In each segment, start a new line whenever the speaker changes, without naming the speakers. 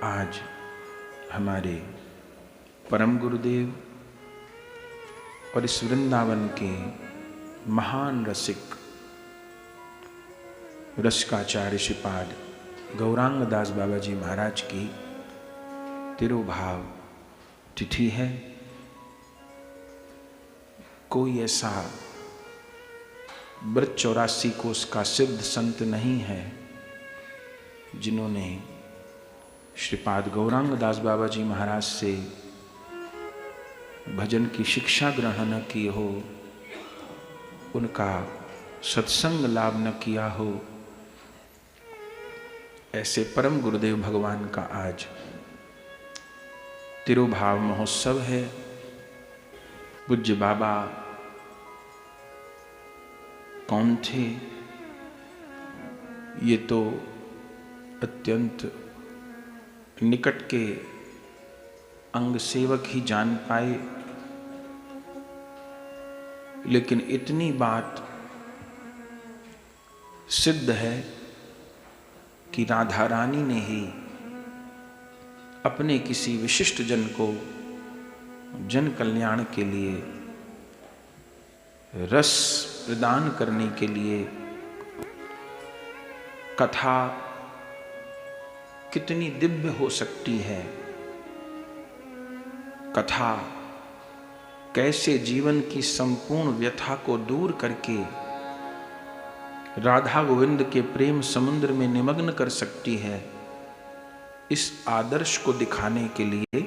आज हमारे परम गुरुदेव और इस वृंदावन के महान रसिक रसिकाचार्य श्रीपाद गौरांग दास बाबा जी महाराज की तिरुभाव तिथि है। कोई ऐसा व्रत 84 कोष का सिद्ध संत नहीं है जिन्होंने श्रीपाद गौरांग दास बाबा जी महाराज से भजन की शिक्षा ग्रहण न की हो, उनका सत्संग लाभ न किया हो। ऐसे परम गुरुदेव भगवान का आज तिरुभाव महोत्सव है। पूज्य बाबा कौन थे, ये तो अत्यंत निकट के अंग सेवक ही जान पाए, लेकिन इतनी बात सिद्ध है कि राधा रानी ने ही अपने किसी विशिष्ट जन को जन कल्याण के लिए रस प्रदान करने के लिए कथा कितनी दिव्य हो सकती है, कथा कैसे जीवन की संपूर्ण व्यथा को दूर करके राधा गोविंद के प्रेम समुद्र में निमग्न कर सकती है, इस आदर्श को दिखाने के लिए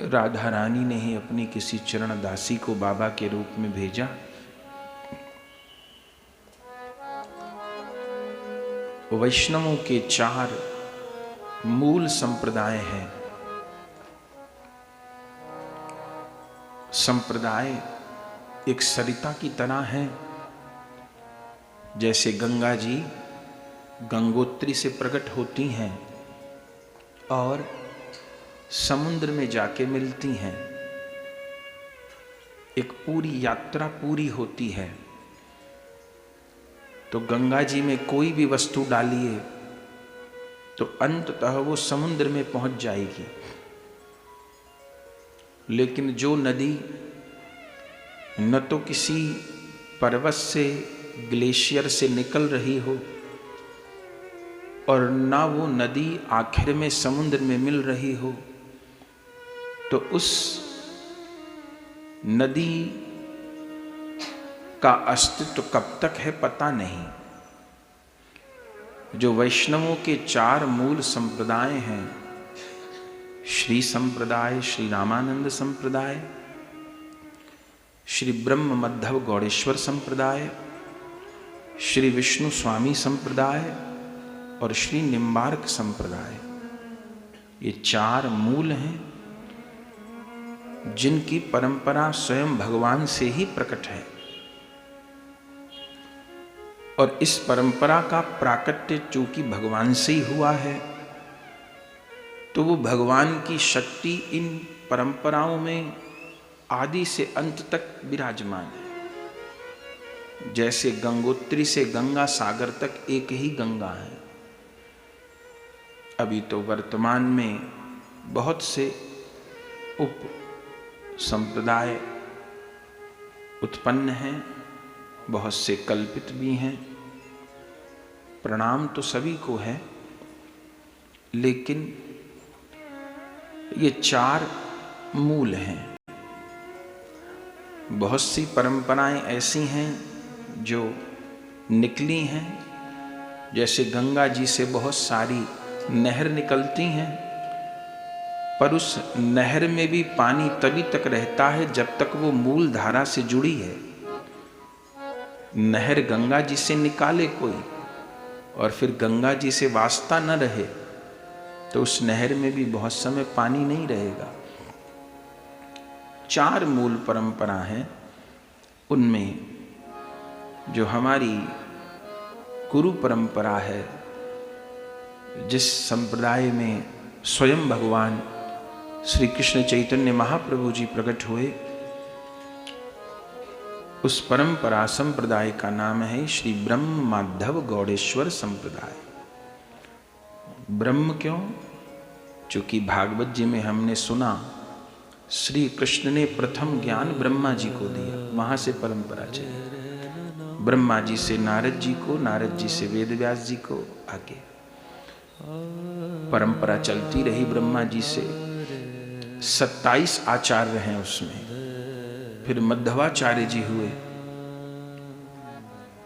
राधा रानी ने ही अपनी किसी चरण दासी को बाबा के रूप में भेजा। वैष्णवों के 4 मूल संप्रदाय हैं। संप्रदाय एक सरिता की तरह है। जैसे गंगा जी गंगोत्री से प्रकट होती हैं और समुद्र में जाके मिलती हैं, एक पूरी यात्रा पूरी होती है। तो गंगा जी में कोई भी वस्तु डालिए तो अंततः वो समुद्र में पहुंच जाएगी। लेकिन जो नदी न तो किसी पर्वत से ग्लेशियर से निकल रही हो और ना वो नदी आखिर में समुद्र में मिल रही हो, तो उस नदी का अस्तित्व कब तक है पता नहीं। जो वैष्णवों के 4 मूल संप्रदाय हैं, श्री संप्रदाय, श्री रामानंद संप्रदाय, श्री ब्रह्म मध्व गौड़ेश्वर संप्रदाय, श्री विष्णु स्वामी संप्रदाय और श्री निम्बार्क संप्रदाय, ये 4 मूल हैं जिनकी परंपरा स्वयं भगवान से ही प्रकट है। और इस परंपरा का प्राकट्य चूंकि भगवान से ही हुआ है, तो वो भगवान की शक्ति इन परंपराओं में आदि से अंत तक विराजमान है। जैसे गंगोत्री से गंगा सागर तक एक ही गंगा है। अभी तो वर्तमान में बहुत से उप संप्रदाय उत्पन्न हैं, बहुत से कल्पित भी हैं। प्रणाम तो सभी को है, लेकिन ये 4 मूल हैं। बहुत सी परंपराएं ऐसी हैं जो निकली हैं, जैसे गंगा जी से बहुत सारी नहर निकलती हैं, पर उस नहर में भी पानी तभी तक रहता है जब तक वो मूल धारा से जुड़ी है। नहर गंगा जी से निकाले कोई और फिर गंगा जी से वास्ता न रहे तो उस नहर में भी बहुत समय पानी नहीं रहेगा। 4 मूल परंपरा है। उनमें जो हमारी गुरु परंपरा है, जिस संप्रदाय में स्वयं भगवान श्री कृष्ण चैतन्य महाप्रभु जी प्रकट हुए, उस परंपरा संप्रदाय का नाम है श्री ब्रह्म माधव गौड़ेश्वर संप्रदाय। ब्रह्म क्यों? चूंकि भागवत जी में हमने सुना श्री कृष्ण ने प्रथम ज्ञान ब्रह्मा जी को दिया, वहां से परंपरा चली। ब्रह्मा जी से नारद जी को, नारद जी से वेद व्यास जी को, आगे परंपरा चलती रही। ब्रह्मा जी से 27 आचार्य हैं उसमें, फिर मध्वाचार्य जी हुए,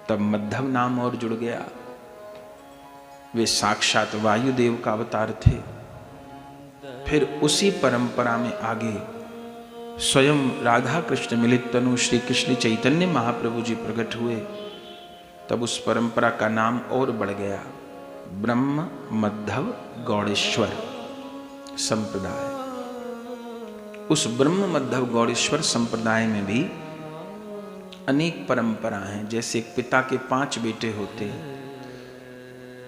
तब मध्व नाम और जुड़ गया। वे साक्षात वायुदेव का अवतार थे। फिर उसी परंपरा में आगे स्वयं राधा कृष्ण मिलित तनु श्री कृष्ण चैतन्य महाप्रभु जी प्रकट हुए, तब उस परंपरा का नाम और बढ़ गया, ब्रह्म मध्व गौड़ेश्वर संप्रदाय। उस ब्रह्म मध्व गौड़ेश्वर संप्रदाय में भी अनेक परंपरा हैं। जैसे एक पिता के 5 बेटे होते हैं,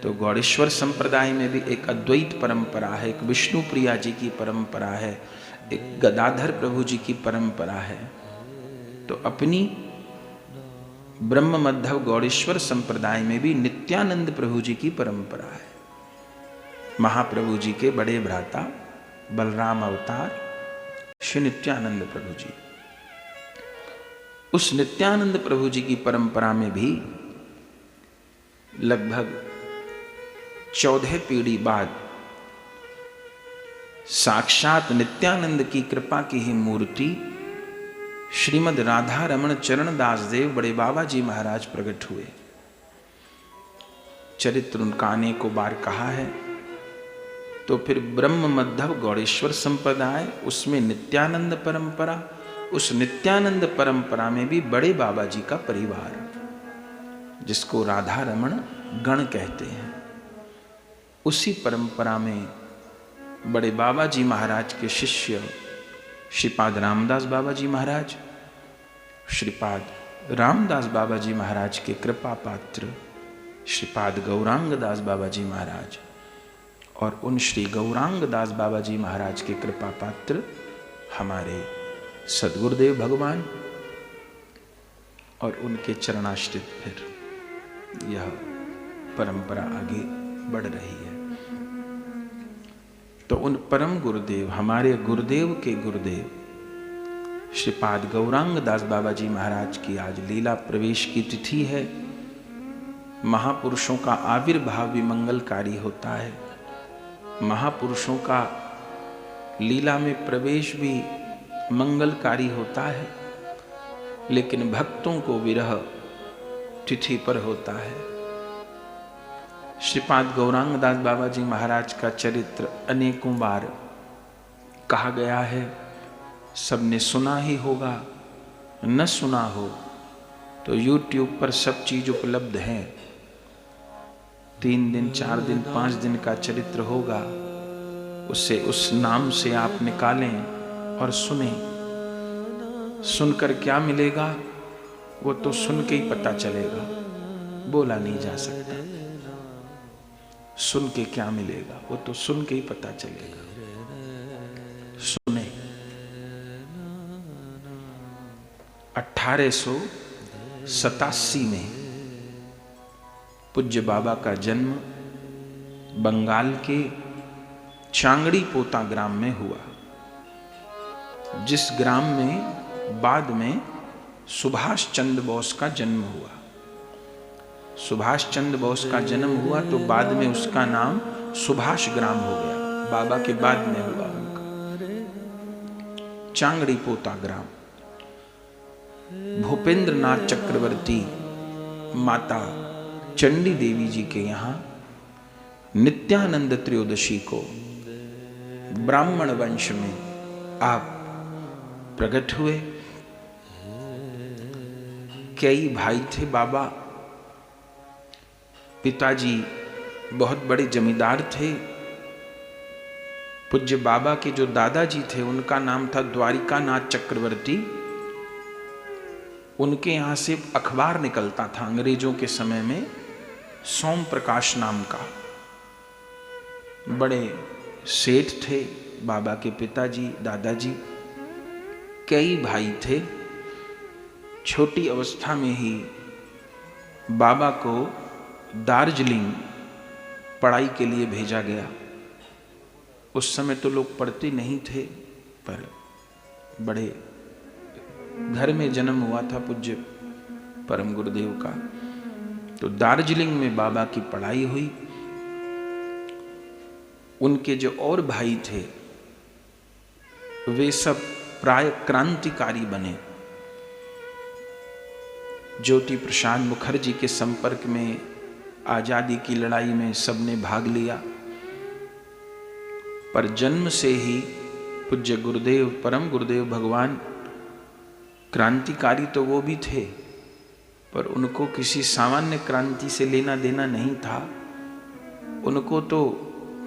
तो गौड़ेश्वर संप्रदाय में भी एक अद्वैत परंपरा है, एक विष्णु प्रिया जी की परंपरा है, एक गदाधर प्रभु जी की परंपरा है। तो अपनी ब्रह्म मध्व गौड़ेश्वर संप्रदाय में भी नित्यानंद प्रभु जी की परंपरा है। महाप्रभु जी के बड़े भ्राता बलराम अवतार श्री नित्यानंद प्रभु जी। उस नित्यानंद प्रभु जी की परंपरा में भी लगभग 14 पीढ़ी बाद साक्षात नित्यानंद की कृपा की ही मूर्ति श्रीमद राधा रमण चरण दास देव बड़े बाबा जी महाराज प्रकट हुए। चरित्र उनका अनेकों बार कहा है। तो फिर ब्रह्म मध्व गौड़ेश्वर संप्रदाय, उसमें नित्यानंद परंपरा, उस नित्यानंद परंपरा में भी बड़े बाबा जी का परिवार, जिसको राधा रमण गण कहते हैं, उसी परंपरा में बड़े बाबा जी महाराज के शिष्य श्रीपाद रामदास बाबा जी महाराज, श्रीपाद रामदास बाबा जी महाराज के कृपा पात्र श्रीपाद गौरांग दास बाबा जी महाराज, और उन श्री गौरांग दास बाबा जी महाराज के कृपा पात्र हमारे सद्गुरुदेव भगवान, और उनके चरणाश्रित फिर यह परंपरा आगे बढ़ रही है। तो उन परम गुरुदेव, हमारे गुरुदेव के गुरुदेव श्रीपाद गौरांग दास बाबा जी महाराज की आज लीला प्रवेश की तिथि है। महापुरुषों का आविर्भाव भी मंगलकारी होता है, महापुरुषों का लीला में प्रवेश भी मंगलकारी होता है, लेकिन भक्तों को विरह तिथि पर होता है। श्रीपाद गौरांग दास बाबा जी महाराज का चरित्र अनेकों बार कहा गया है, सबने सुना ही होगा, न सुना हो तो YouTube पर सब चीज उपलब्ध है। 3 दिन 4 दिन 5 दिन का चरित्र होगा, उसे उस नाम से आप निकालें और सुने। सुनकर क्या मिलेगा वो तो सुन के ही पता चलेगा, बोला नहीं जा सकता। सुन के क्या मिलेगा वो तो सुन के ही पता चलेगा। सुने। 1887 में पूज्य बाबा का जन्म बंगाल के चांगड़ी पोता ग्राम में हुआ, जिस ग्राम में बाद में सुभाष चंद्र बोस का जन्म हुआ। सुभाष चंद्र बोस का जन्म हुआ तो बाद में उसका नाम सुभाष ग्राम हो गया, बाबा के बाद में हुआ उनका। चांगड़ी पोता ग्राम। भूपेंद्र नाथ चक्रवर्ती माता चंडी देवी जी के यहाँ नित्यानंद त्रयोदशी को ब्राह्मण वंश में आप प्रकट हुए। कई भाई थे बाबा, पिताजी बहुत बड़े जमींदार थे। पूज्य बाबा के जो दादाजी थे उनका नाम था द्वारिका नाथ चक्रवर्ती। उनके यहाँ से अखबार निकलता था अंग्रेजों के समय में, सोम प्रकाश नाम का। बड़े सेठ थे बाबा के पिताजी दादाजी। कई भाई थे। छोटी अवस्था में ही बाबा को दार्जिलिंग पढ़ाई के लिए भेजा गया। उस समय तो लोग पढ़ते नहीं थे, पर बड़े घर में जन्म हुआ था पूज्य परम गुरुदेव का। तो दार्जिलिंग में बाबा की पढ़ाई हुई। उनके जो और भाई थे वे सब प्राय क्रांतिकारी बने। ज्योति प्रसाद मुखर्जी के संपर्क में आजादी की लड़ाई में सबने भाग लिया। पर जन्म से ही पूज्य गुरुदेव परम गुरुदेव भगवान क्रांतिकारी तो वो भी थे, पर उनको किसी सामान्य क्रांति से लेना देना नहीं था। उनको तो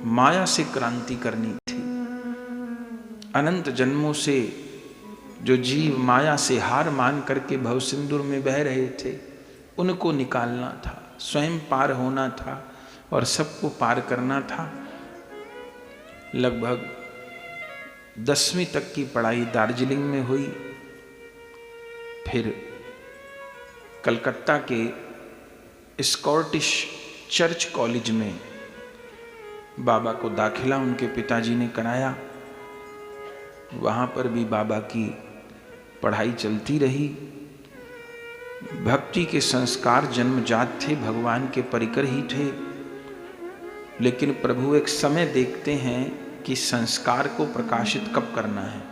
माया से क्रांति करनी थी। अनंत जन्मों से जो जीव माया से हार मान करके भवसिंदूर में बह रहे थे, उनको निकालना था, स्वयं पार होना था और सबको पार करना था। लगभग 10वीं तक की पढ़ाई दार्जिलिंग में हुई। फिर कलकत्ता के स्कॉटिश चर्च कॉलेज में बाबा को दाखिला उनके पिताजी ने कराया। वहाँ पर भी बाबा की पढ़ाई चलती रही। भक्ति के संस्कार जन्मजात थे, भगवान के परिकर ही थे। लेकिन प्रभु एक समय देखते हैं कि संस्कार को प्रकाशित कब करना है।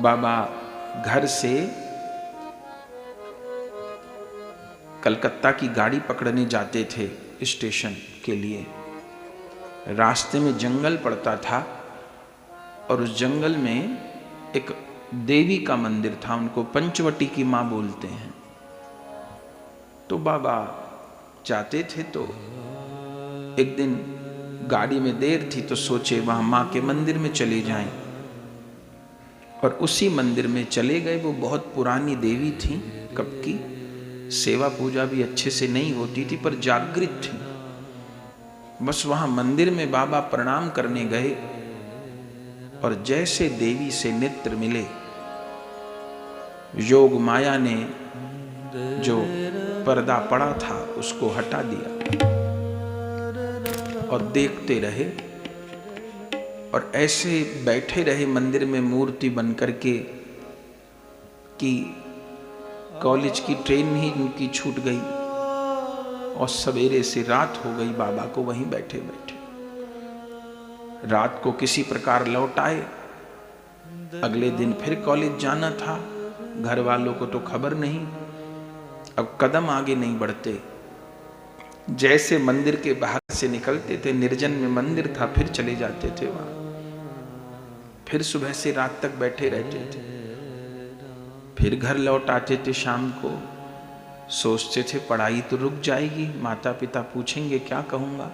बाबा घर से कलकत्ता की गाड़ी पकड़ने जाते थे स्टेशन के लिए। रास्ते में जंगल पड़ता था और उस जंगल में एक देवी का मंदिर था, उनको पंचवटी की माँ बोलते हैं। तो बाबा जाते थे तो एक दिन गाड़ी में देर थी तो सोचे वहां माँ के मंदिर में चले जाएं, और उसी मंदिर में चले गए। वो बहुत पुरानी देवी थी, कब की, सेवा पूजा भी अच्छे से नहीं होती थी पर जागृत थी। बस वहां मंदिर में बाबा प्रणाम करने गए और जैसे देवी से नेत्र मिले, योग माया ने जो पर्दा पड़ा था उसको हटा दिया और देखते रहे। और ऐसे बैठे रहे मंदिर में मूर्ति बनकर के कि कॉलेज की ट्रेन ही उनकी छूट गई और सवेरे से रात हो गई बाबा को वहीं बैठे बैठे। रात को किसी प्रकार लौट आए। अगले दिन फिर कॉलेज जाना था। घर वालों को तो खबर नहीं, अब कदम आगे नहीं बढ़ते। जैसे मंदिर के बाहर से निकलते थे, निर्जन में मंदिर था, फिर चले जाते थे वहां। फिर सुबह से रात तक बैठे रहते थे। फिर घर लौट आते थे शाम को। सोचते थे पढ़ाई तो रुक जाएगी, माता पिता पूछेंगे क्या कहूंगा।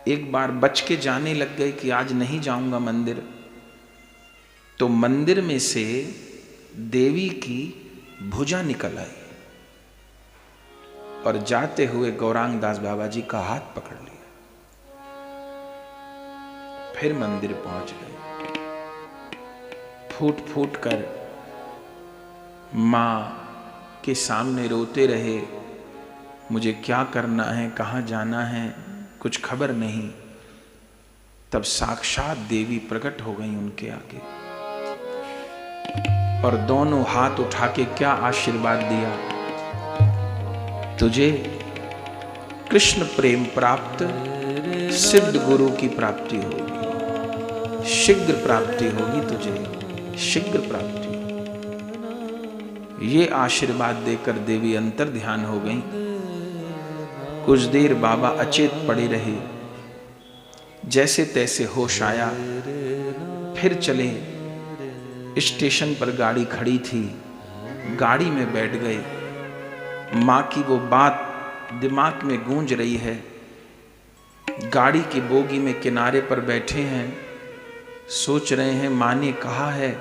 एक बार बच के जाने लग गए कि आज नहीं जाऊंगा मंदिर। तो मंदिर में से देवी की भुजा निकल आई और जाते हुए गौरांग दास बाबा जी का हाथ पकड़ लिया। फिर मंदिर पहुंच गए। फूट फूट कर मां के सामने रोते रहे, मुझे क्या करना है, कहां जाना है, कुछ खबर नहीं। तब साक्षात देवी प्रकट हो गई उनके आगे और दोनों हाथ उठा के क्या आशीर्वाद दिया, तुझे कृष्ण प्रेम प्राप्त सिद्ध गुरु की प्राप्ति होगी, शीघ्र प्राप्ति होगी, तुझे शीघ्र प्राप्ति। ये आशीर्वाद देकर देवी अंतर ध्यान हो गई। कुछ देर बाबा अचेत पड़े रहे, जैसे तैसे होश आया। फिर चले। स्टेशन पर गाड़ी खड़ी थी, गाड़ी में बैठ गए। माँ की वो बात दिमाग में गूंज रही है। गाड़ी की बोगी में किनारे पर बैठे हैं, सोच रहे हैं माँ ने कहा है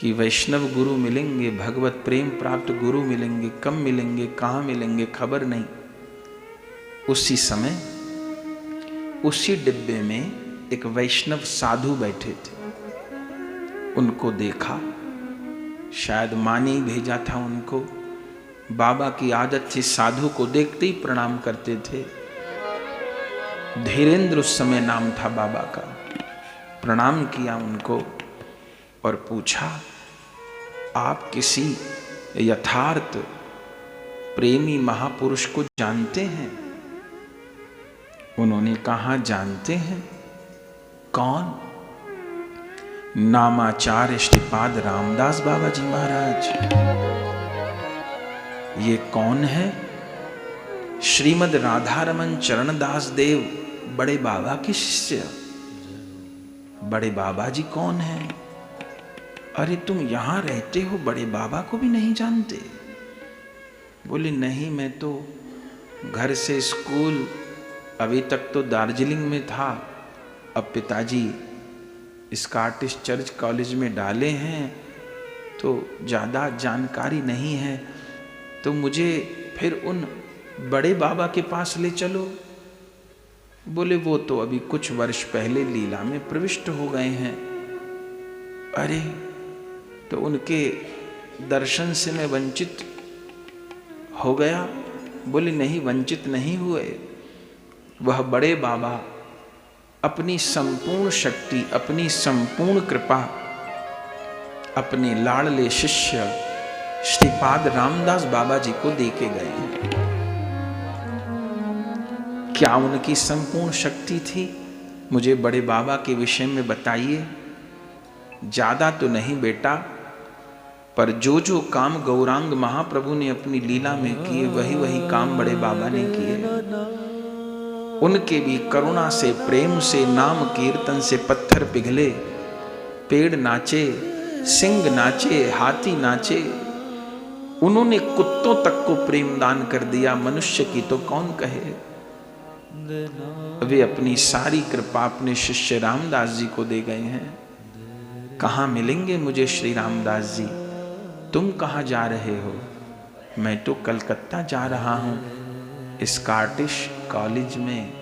कि वैष्णव गुरु मिलेंगे, भगवत प्रेम प्राप्त गुरु मिलेंगे, कब मिलेंगे, कहाँ मिलेंगे, खबर नहीं। उसी समय उसी डिब्बे में एक वैष्णव साधु बैठे थे। उनको देखा, शायद माँ ने ही भेजा था उनको। बाबा की आदत थी, साधु को देखते ही प्रणाम करते थे। धीरेन्द्र उस समय नाम था बाबा का। प्रणाम किया उनको और पूछा, आप किसी यथार्थ प्रेमी महापुरुष को जानते हैं? उन्होंने कहा, जानते हैं। कौन? नामाचार्य श्रीपाद रामदास बाबा जी महाराज। ये कौन है? श्रीमद राधारमन चरणदास देव बड़े बाबा के शिष्य। बड़े बाबा जी कौन है? अरे तुम यहां रहते हो, बड़े बाबा को भी नहीं जानते? बोले, नहीं, मैं तो घर से स्कूल, अभी तक तो दार्जिलिंग में था, अब पिताजी स्कॉटिश चर्च कॉलेज में डाले हैं, तो ज़्यादा जानकारी नहीं है, तो मुझे फिर उन बड़े बाबा के पास ले चलो। बोले, वो तो अभी कुछ वर्ष पहले लीला में प्रविष्ट हो गए हैं। अरे, तो उनके दर्शन से मैं वंचित हो गया? बोले, नहीं, वंचित नहीं हुए। वह बड़े बाबा अपनी संपूर्ण शक्ति, अपनी संपूर्ण कृपा अपने लाडले शिष्य श्रीपाद रामदास बाबा जी को देके गए हैं। क्या उनकी संपूर्ण शक्ति थी? मुझे बड़े बाबा के विषय में बताइए। ज्यादा तो नहीं बेटा, पर जो जो काम गौरांग महाप्रभु ने अपनी लीला में किए, वही वही काम बड़े बाबा ने किए। उनके भी करुणा से, प्रेम से, नाम कीर्तन से पत्थर पिघले, पेड़ नाचे, सिंह नाचे, हाथी नाचे। उन्होंने कुत्तों तक को प्रेम दान कर दिया, मनुष्य की तो कौन कहे। वे अपनी सारी कृपा अपने शिष्य रामदास जी को दे गए हैं। कहाँ मिलेंगे मुझे श्री रामदास जी? तुम कहाँ जा रहे हो? मैं तो कलकत्ता जा रहा हूँ, स्कॉटिश कॉलेज में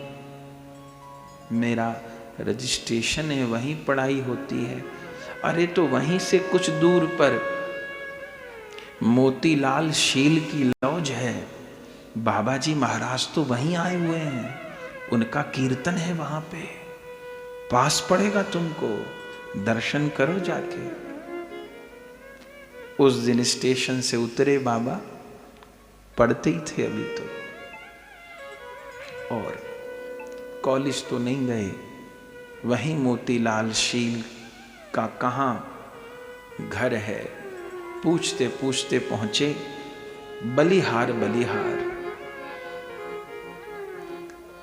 मेरा रजिस्ट्रेशन है, वहीं पढ़ाई होती है। अरे, तो वहीं से कुछ दूर पर मोतीलाल शील की लॉज है, बाबा जी महाराज तो वहीं आए हुए हैं, उनका कीर्तन है वहां पे, पास पड़ेगा तुमको, दर्शन करो जाके। उस दिन स्टेशन से उतरे बाबा, पढ़ते ही थे अभी तो, और कॉलेज तो नहीं गए, वहीं मोतीलाल शील का कहाँ घर है, पूछते पूछते पहुंचे बलिहार। बलिहार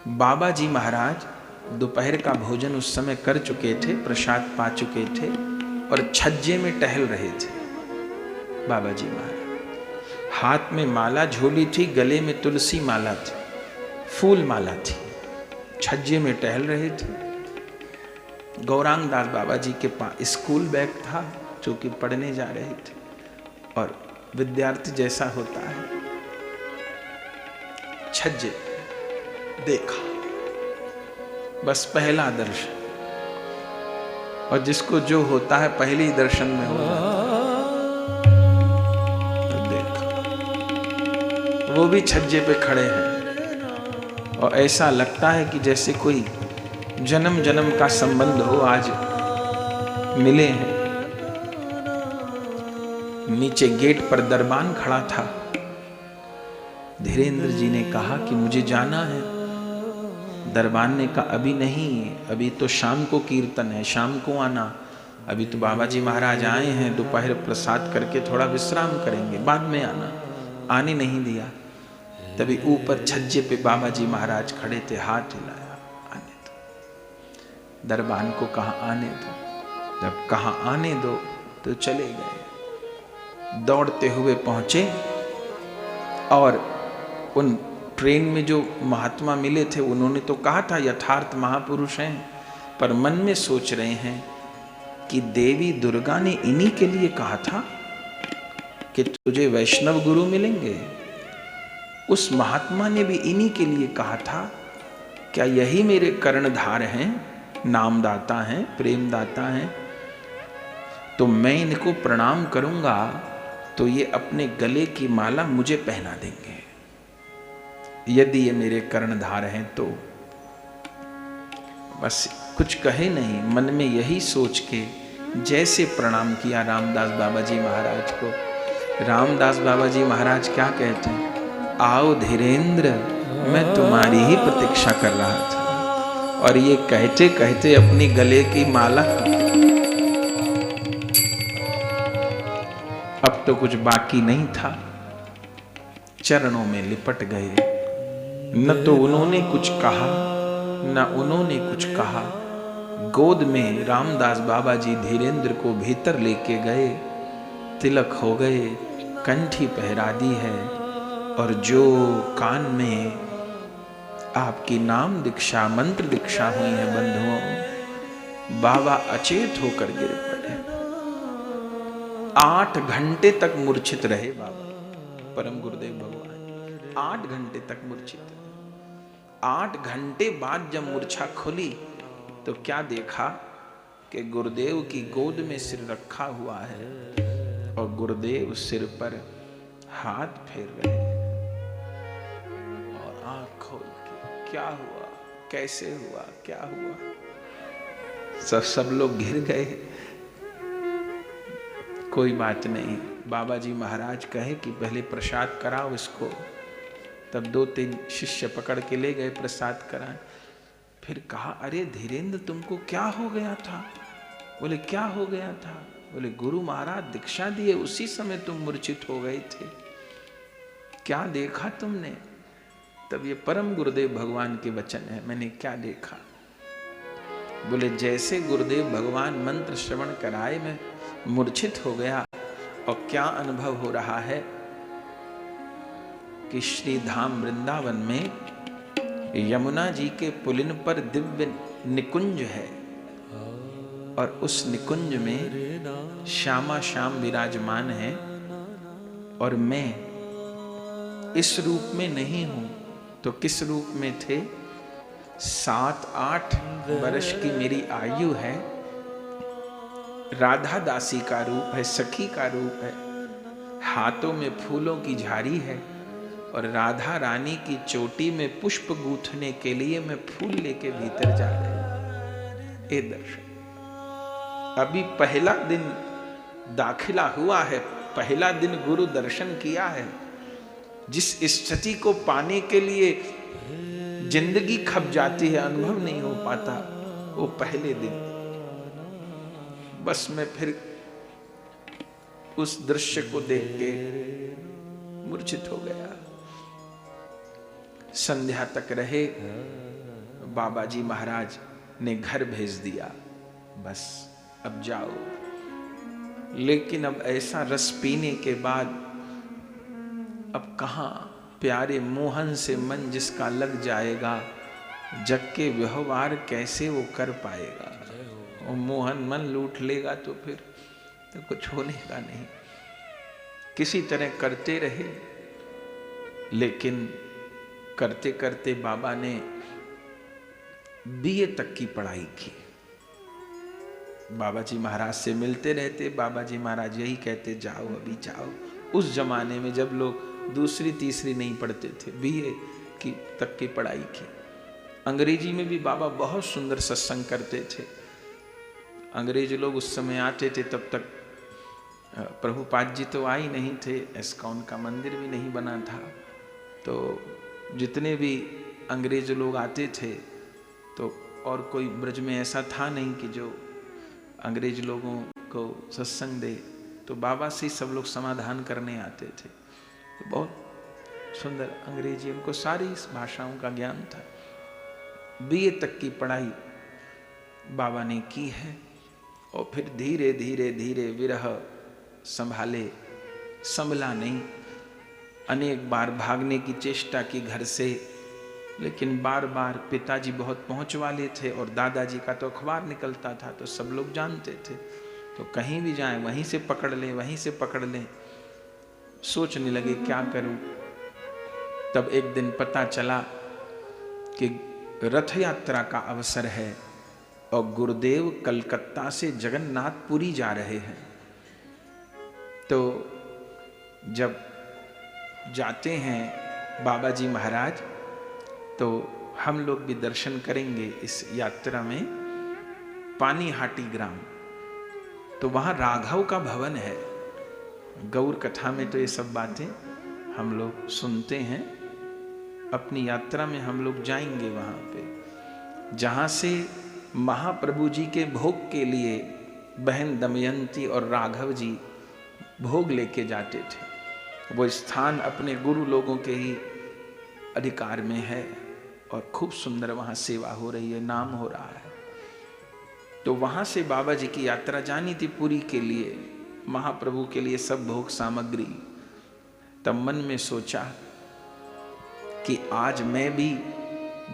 बाबा जी महाराज दोपहर का भोजन उस समय कर चुके थे, प्रसाद पा चुके थे और छज्जे में टहल रहे थे। बाबा जी महाराज हाथ में माला झोली थी, गले में तुलसी माला थी, फूल माला थी, छज्जे में टहल रहे थे। गौरांग दास बाबा जी के पास स्कूल बैग था, जो कि पढ़ने जा रहे थे, और विद्यार्थी जैसा होता है, छज्जे देखा, बस पहला दर्शन, और जिसको जो होता है पहले ही दर्शन में हो देखा, वो भी छज्जे पे खड़े हैं, और ऐसा लगता है कि जैसे कोई जन्म जन्म का संबंध हो, आज मिले हैं। नीचे गेट पर दरबान खड़ा था। धीरेन्द्र जी ने कहा कि मुझे जाना है। दरबान ने कहा, अभी नहीं, अभी तो शाम को कीर्तन है, शाम को आना, अभी तो बाबा जी महाराज आए हैं, दोपहर प्रसाद करके थोड़ा विश्राम करेंगे, बाद में आना। आने नहीं दिया। तभी ऊपर छज्जे पे बाबा जी महाराज खड़े थे, हाथ हिलाया, आने दो। दरबान को कहा आने दो। जब कहा आने दो तो चले गए। दौड़ते हुए पहुंचे और उन ट्रेन में जो महात्मा मिले थे, उन्होंने तो कहा था यथार्थ महापुरुष हैं, पर मन में सोच रहे हैं कि देवी दुर्गा ने इन्हीं के लिए कहा था कि तुझे वैष्णव गुरु मिलेंगे। उस महात्मा ने भी इन्हीं के लिए कहा था, क्या यही मेरे कर्णधार हैं, नामदाता हैं, प्रेमदाता हैं? तो मैं इनको प्रणाम करूंगा तो ये अपने गले की माला मुझे पहना देंगे, यदि ये मेरे कर्णधार हैं तो। बस कुछ कहे नहीं, मन में यही सोच के जैसे प्रणाम किया रामदास बाबा जी महाराज को। रामदास बाबा जी महाराज क्या कहते हैं, आओ धीरेन्द्र, मैं तुम्हारी ही प्रतीक्षा कर रहा था। और ये कहते कहते अपनी गले की माला, अब तो कुछ बाकी नहीं था, चरणों में लिपट गए। न तो उन्होंने कुछ कहा, न उन्होंने कुछ कहा। गोद में रामदास बाबा जी धीरेन्द्र को भीतर लेके गए, तिलक हो गए, कंठी पहरा दी है, और जो कान में आपकी नाम दीक्षा मंत्र दीक्षा हुई है बंधुओं, बाबा अचेत होकर गिर पड़े। 8 घंटे तक मूर्छित रहे बाबा, परम गुरुदेव भगवान 8 घंटे तक मूर्छित। 8 घंटे बाद जब मूर्छा खुली तो क्या देखा कि गुरुदेव की गोद में सिर रखा हुआ है और गुरुदेव सिर पर हाथ फेर रहे हैं। और आंख खोल के क्या हुआ, कैसे हुआ, क्या हुआ, सब लोग घिर गए। कोई बात नहीं, बाबा जी महाराज कहे कि पहले प्रसाद कराओ इसको। तब 2-3 शिष्य पकड़ के ले गए प्रसाद कराए। फिर कहा, अरे धीरेन्द्र तुमको क्या हो गया था? बोले क्या हो गया था? बोले गुरु महाराज दीक्षा दिए उसी समय तुम मूर्छित हो गए थे, क्या देखा तुमने? तब ये परम गुरुदेव भगवान के वचन है, मैंने क्या देखा? बोले जैसे गुरुदेव भगवान मंत्र श्रवण कराए मैं मूर्छित हो गया, और क्या अनुभव हो रहा है कि श्री धाम वृंदावन में यमुना जी के पुलिन पर दिव्य निकुंज है, और उस निकुंज में श्यामा श्याम विराजमान है, और मैं इस रूप में नहीं हूं तो किस रूप में थे? 7-8 वर्ष की मेरी आयु है, राधा दासी का रूप है, सखी का रूप है, हाथों में फूलों की झाड़ी है, और राधा रानी की चोटी में पुष्प गूंथने के लिए मैं फूल लेके भीतर जा रही हूं। ये दर्शन अभी पहला दिन दाखिला हुआ है, पहला दिन गुरु दर्शन किया है। जिस स्थिति को पाने के लिए जिंदगी खप जाती है, अनुभव नहीं हो पाता, वो पहले दिन। बस मैं फिर उस दृश्य को देख के मूर्छित हो गया। संध्या तक रहे, बाबा जी महाराज ने घर भेज दिया, बस अब जाओ। लेकिन अब ऐसा रस पीने के बाद अब कहां प्यारे मोहन से मन जिसका लग जाएगा, जग के व्यवहार कैसे वो कर पाएगा? और मोहन मन लूट लेगा तो फिर तो कुछ होने का नहीं। किसी तरह करते रहे, लेकिन करते करते बाबा ने बीए तक की पढ़ाई की। बाबा जी महाराज से मिलते रहते, बाबा जी महाराज यही कहते, जाओ अभी जाओ। उस जमाने में जब लोग दूसरी तीसरी नहीं पढ़ते थे, बीए की तक की पढ़ाई की। अंग्रेजी में भी बाबा बहुत सुंदर सत्संग करते थे। अंग्रेज लोग उस समय आते थे, तब तक प्रभुपाद जी तो आए नहीं थे, इस्कॉन का मंदिर भी नहीं बना था। तो जितने भी अंग्रेज लोग आते थे, तो और कोई ब्रज में ऐसा था नहीं कि जो अंग्रेज लोगों को सत्संग दे, तो बाबा से सब लोग समाधान करने आते थे। तो बहुत सुंदर अंग्रेजी, उनको सारी इस भाषाओं का ज्ञान था। बीए तक की पढ़ाई बाबा ने की है, और फिर धीरे धीरे धीरे विरह संभाले, संभला नहीं। अनेक बार भागने की चेष्टा की घर से, लेकिन बार बार पिताजी बहुत पहुंच वाले थे, और दादाजी का तो अखबार निकलता था, तो सब लोग जानते थे, तो कहीं भी जाएं वहीं से पकड़ लें, वहीं से पकड़ लें। सोचने लगे क्या करूं। तब एक दिन पता चला कि रथ यात्रा का अवसर है, और गुरुदेव कलकत्ता से जगन्नाथपुरी जा रहे हैं। तो जब जाते हैं बाबा जी महाराज तो हम लोग भी दर्शन करेंगे इस यात्रा में। पानीहाटी ग्राम, तो वहाँ राघव का भवन है। गौर कथा में तो ये सब बातें हम लोग सुनते हैं। अपनी यात्रा में हम लोग जाएंगे वहाँ पे, जहाँ से महाप्रभु जी के भोग के लिए बहन दमयंती और राघव जी भोग लेके जाते थे। वो स्थान अपने गुरु लोगों के ही अधिकार में है और खूब सुंदर वहाँ सेवा हो रही है, नाम हो रहा है। तो वहाँ से बाबा जी की यात्रा जानी थी पुरी के लिए, महाप्रभु के लिए सब भोग सामग्री। तब मन में सोचा कि आज मैं भी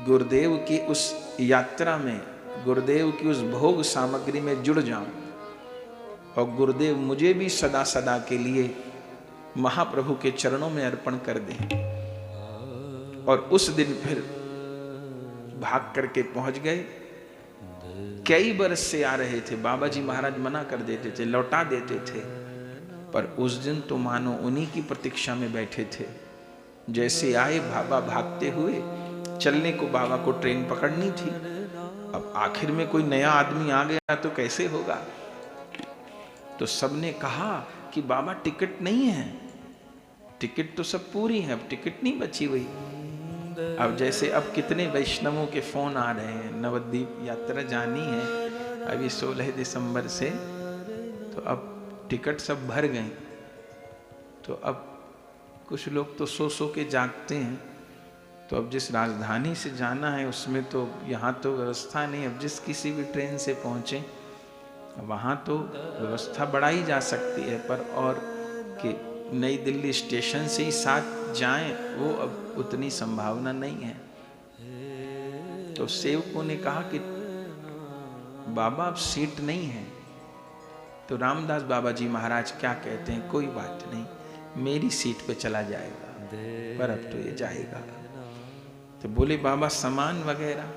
गुरुदेव की उस यात्रा में, गुरुदेव की उस भोग सामग्री में जुड़ जाऊं और गुरुदेव मुझे भी सदा सदा के लिए महाप्रभु के चरणों में अर्पण कर दें। और उस दिन फिर भाग करके पहुंच गए। कई बरस से आ रहे थे, बाबा जी महाराज मना कर देते थे, लौटा देते थे, पर उस दिन तो मानो उन्हीं की प्रतीक्षा में बैठे थे। जैसे आए बाबा भागते हुए, चलने को बाबा को ट्रेन पकड़नी थी। अब आखिर में कोई नया आदमी आ गया तो कैसे होगा। तो सबने कहा कि बाबा टिकट नहीं है, टिकट तो सब पूरी है, अब टिकट नहीं बची हुई। अब जैसे अब कितने वैष्णवों के फोन आ रहे हैं, नवद्वीप यात्रा जानी है अभी 16 दिसंबर से, तो अब टिकट सब भर गए। तो अब कुछ लोग तो सो के जागते हैं। तो अब जिस राजधानी से जाना है उसमें तो यहाँ तो व्यवस्था नहीं। अब जिस किसी भी ट्रेन से पहुँचे वहाँ तो व्यवस्था बढ़ाई जा सकती है, पर और कि नई दिल्ली स्टेशन से ही साथ जाएं वो अब उतनी संभावना नहीं है। तो सेवकों ने कहा कि बाबा अब सीट नहीं है। तो रामदास बाबा जी महाराज क्या कहते हैं, कोई बात नहीं, मेरी सीट पे चला जाएगा, पर अब तो ये जाएगा। तो बोले बाबा सामान वगैरह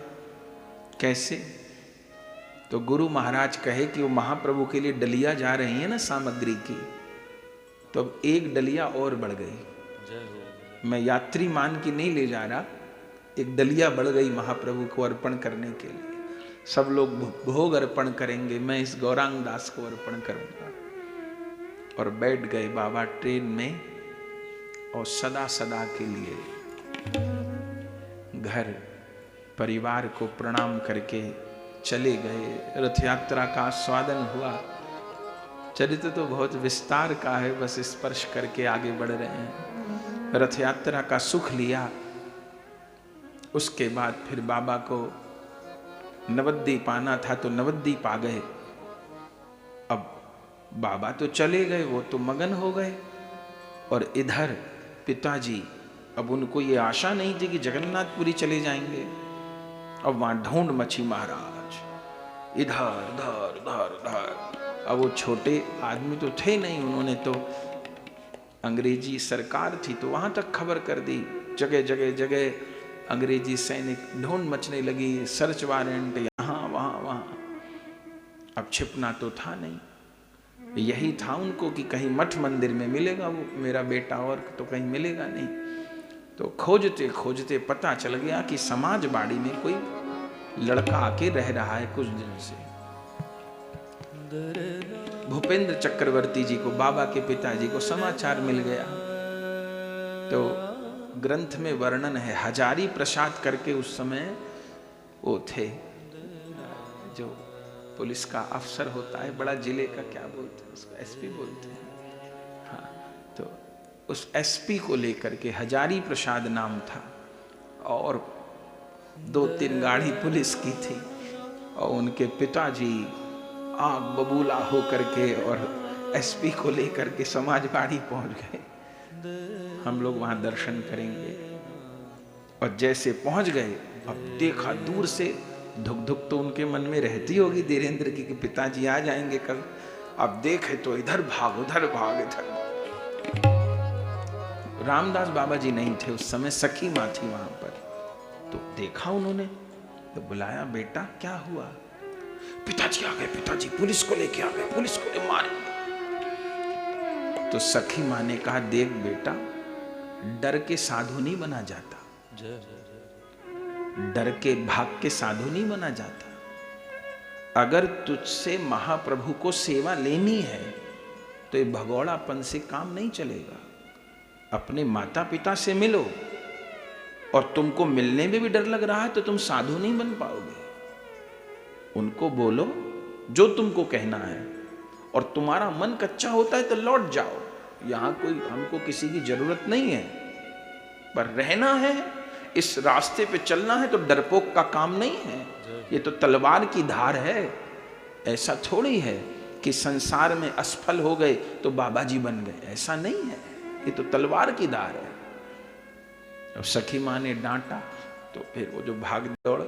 कैसे। तो गुरु महाराज कहे कि वो महाप्रभु के लिए डलिया जा रही है ना सामग्री की, तो अब एक डलिया और बढ़ गई। मैं यात्री मान की नहीं ले जा रहा, एक डलिया बढ़ गई महाप्रभु को अर्पण करने के लिए। सब लोग भोग अर्पण करेंगे, मैं इस गौरांग दास को अर्पण करूंगा। और बैठ गए बाबा ट्रेन में और सदा सदा के लिए घर परिवार को प्रणाम करके चले गए। रथ यात्रा का स्वादन हुआ। चरित्र तो बहुत विस्तार का है, बस स्पर्श करके आगे बढ़ रहे हैं। रथ यात्रा का सुख लिया। उसके बाद फिर बाबा को नवद्वीप आना था तो नवद्वीप आ गए। अब बाबा तो चले गए, वो तो मगन हो गए। और इधर पिताजी, अब उनको ये आशा नहीं थी कि जगन्नाथपुरी चले जाएंगे। अब वहां ढूंढ मची महाराज, इधर धर धर धर। अब वो छोटे आदमी तो थे नहीं, उन्होंने तो अंग्रेजी सरकार थी तो वहां तक खबर कर दी। जगह जगह जगह अंग्रेजी सैनिक ढूंढ मचने लगी, सर्च वारंट यहाँ वहां वहां। अब छिपना तो था नहीं, यही था उनको कि कहीं मठ मंदिर में मिलेगा वो मेरा बेटा, और तो कहीं मिलेगा नहीं। तो खोजते खोजते पता चल गया कि समाजबाड़ी में कोई लड़का आके रह रहा है कुछ दिन से। भूपेंद्र चक्रवर्ती जी को, बाबा के पिताजी को समाचार मिल गया। तो ग्रंथ में वर्णन है, हजारी प्रसाद करके उस समय वो थे, जो पुलिस का अफसर होता है, बड़ा जिले का क्या बोलते हैं उसको, एसपी बोलते हैं। हाँ, तो उस एसपी को लेकर के हजारी प्रसाद नाम था, और 2-3 गाड़ी पुलिस की थी। और उनके पिताजी आग बबूला हो करके और एसपी को लेकर के समाजबाड़ी पहुंच गए। हम लोग वहां दर्शन करेंगे। और जैसे पहुंच गए, अब देखा दूर से, धुक धुक तो उनके मन में रहती होगी धीरेन्द्र की कि पिताजी आ जाएंगे कल। अब देखे तो इधर भाग उधर भाग इधर। रामदास बाबा जी नहीं थे उस समय, सखी माँ थी वहां पर। तो देखा उन्होंने, तो बुलाया, बेटा क्या हुआ। पिताजी आ गए, पिताजी पुलिस को लेके आ गए, पुलिस को ले मारेंगे। तो तो सखी माँ ने कहा, देख बेटा, डर के साधु नहीं बना जाता, डर के भाग के साधु नहीं बना जाता। अगर तुझसे महाप्रभु को सेवा लेनी है तो ये भगौड़ापन से काम नहीं चलेगा। अपने माता पिता से मिलो, और तुमको मिलने में भी डर लग रहा है तो तुम साधु नहीं बन पाओगे। उनको बोलो जो तुमको कहना है, और तुम्हारा मन कच्चा होता है तो लौट जाओ। यहां कोई हमको किसी की जरूरत नहीं है, पर रहना है, इस रास्ते पे चलना है तो डरपोक का काम नहीं है। ये तो तलवार की धार है। ऐसा थोड़ी है कि संसार में असफल हो गए तो बाबा जी बन गए, ऐसा नहीं है। ये तो तलवार की धार है। और सखी माँ ने डांटा तो फिर वो जो भाग दौड़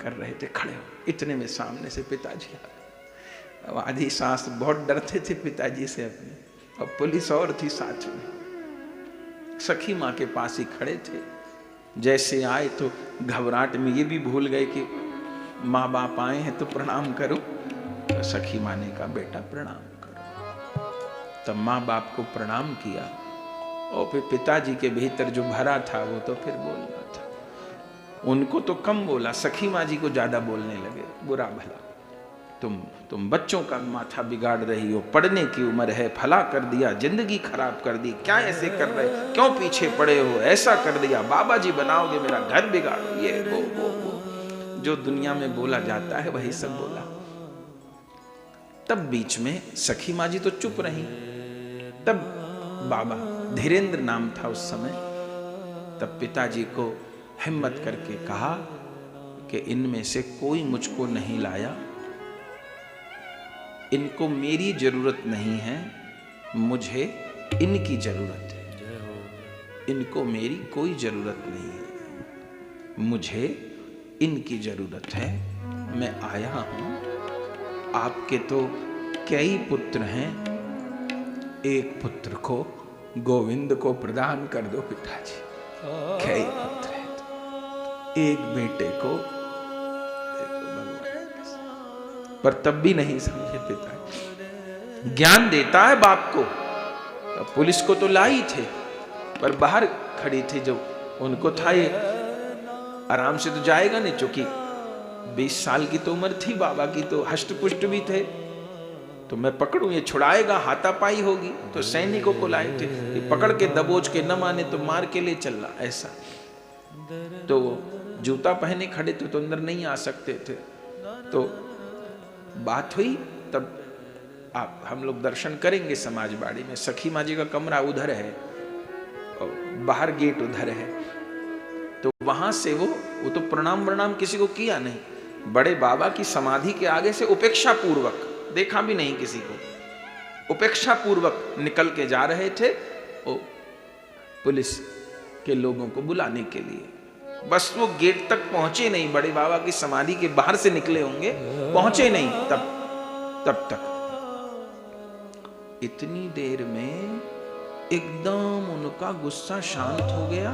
कर रहे थे खड़े हो, इतने में सामने से पिताजी आ गए। अब आधी सांस, बहुत डरते थे पिताजी से अपने, और पुलिस और थी साथ में। सखी माँ के पास ही खड़े थे। जैसे आए तो घबराहट में ये भी भूल गए कि माँ बाप आए हैं तो प्रणाम करो। तो सखी माँ ने कहा, बेटा प्रणाम करो। तब माँ बाप को प्रणाम किया, और फिर पिताजी के भीतर जो भरा था वो तो फिर बोलना था। उनको तो कम बोला, सखी माँ जी को ज्यादा बोलने लगे, बुरा भला, तुम बच्चों का माथा बिगाड़ रही हो, पढ़ने की उम्र है, फला कर दिया, जिंदगी खराब कर दी, क्या ऐसे कर रहे, क्यों पीछे पड़े हो, ऐसा कर दिया, बाबा जी बनाओगे, मेरा घर बिगाड़ो, ये वो जो दुनिया में बोला जाता है वही सब बोला। तब बीच में सखी माँ जी तो चुप रही। तब बाबा, धीरेन्द्र नाम था उस समय, तब पिताजी को हिम्मत करके कहा कि इनमें से कोई मुझको नहीं लाया, इनको मेरी जरूरत नहीं है, मुझे इनकी जरूरत है। इनको मेरी कोई जरूरत नहीं है, मुझे इनकी जरूरत है। मैं आया हूं, आपके तो कई पुत्र हैं, एक पुत्र को गोविंद को प्रदान कर दो पिताजी। कई पुत्र हैं तो एक बेटे को, पर तब भी नहीं समझे पिता। ज्ञान देता है बाप को। पुलिस को तो लाई थे, पर बाहर खड़ी थी जो, उनको था ये आराम से तो जाएगा नहीं, चूंकि 20 साल की तो उम्र थी बाबा की, तो हष्ट पुष्ट भी थे, तो मैं पकड़ूं ये छुड़ाएगा, हाथापाई होगी। तो सैनिकों को लाए थे, ये पकड़ के दबोच के, न माने तो मार के ले चलना, ऐसा। तो जूता पहने खड़े थे तो अंदर नहीं आ सकते थे। तो बात हुई, तब आप हम लोग दर्शन करेंगे समाजबाड़ी में। सखी माँ जी का कमरा उधर है और बाहर गेट उधर है। तो वहां से वो तो प्रणाम किसी को किया नहीं, बड़े बाबा की समाधि के आगे से उपेक्षा पूर्वक, देखा भी नहीं किसी को, उपेक्षा पूर्वक निकल के जा रहे थे वो पुलिस के लोगों को बुलाने के लिए। बस वो गेट तक पहुंचे नहीं, बड़े बाबा की समाधि के बाहर से निकले होंगे, पहुंचे नहीं तब तक इतनी देर में एकदम उनका गुस्सा शांत हो गया,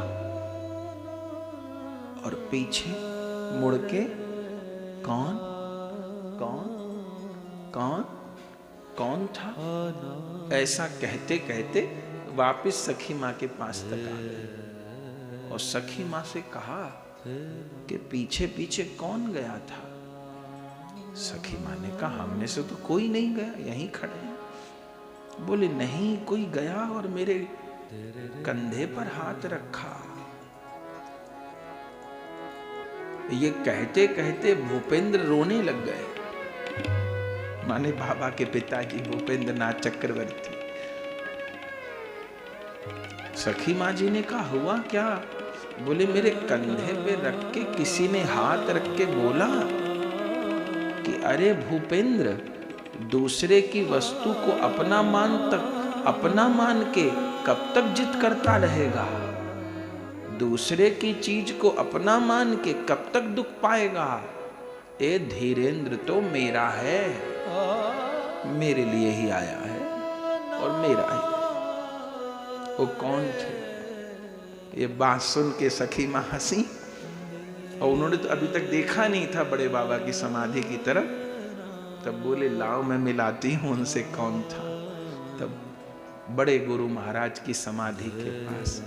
और पीछे मुड़ के कौन कौन कौन कौन था, ऐसा कहते कहते वापस सखी माँ के पास तक आ गए। और सखी माँ से कहा कि पीछे पीछे कौन गया था। सखी माँ ने कहा, हमने से तो कोई नहीं गया, यहीं खड़े हैं। बोले नहीं, कोई गया और मेरे कंधे पर हाथ रखा। ये कहते कहते भूपेंद्र रोने लग गए, माने बाबा के पिताजी भूपेंद्र नाथ चक्रवर्ती। सखी माँ जी ने कहा, हुआ क्या? बोले मेरे कंधे पे रख के किसी ने हाथ रख के बोला कि अरे भूपेंद्र, दूसरे की वस्तु को अपना मान के कब तक जिद करता रहेगा? दूसरे की चीज को अपना मान के कब तक दुख पाएगा? ए धीरेन्द्र तो मेरा है, मेरे लिए ही आया है और मेरा ही। वो कौन थे? ये बात सुन के सखी माँ हंसी, और उन्होंने तो अभी तक देखा नहीं था बड़े बाबा की समाधि की तरफ। तब बोले, लाओ मैं मिलाती हूं उनसे कौन था। तब बड़े गुरु महाराज की समाधि के पास।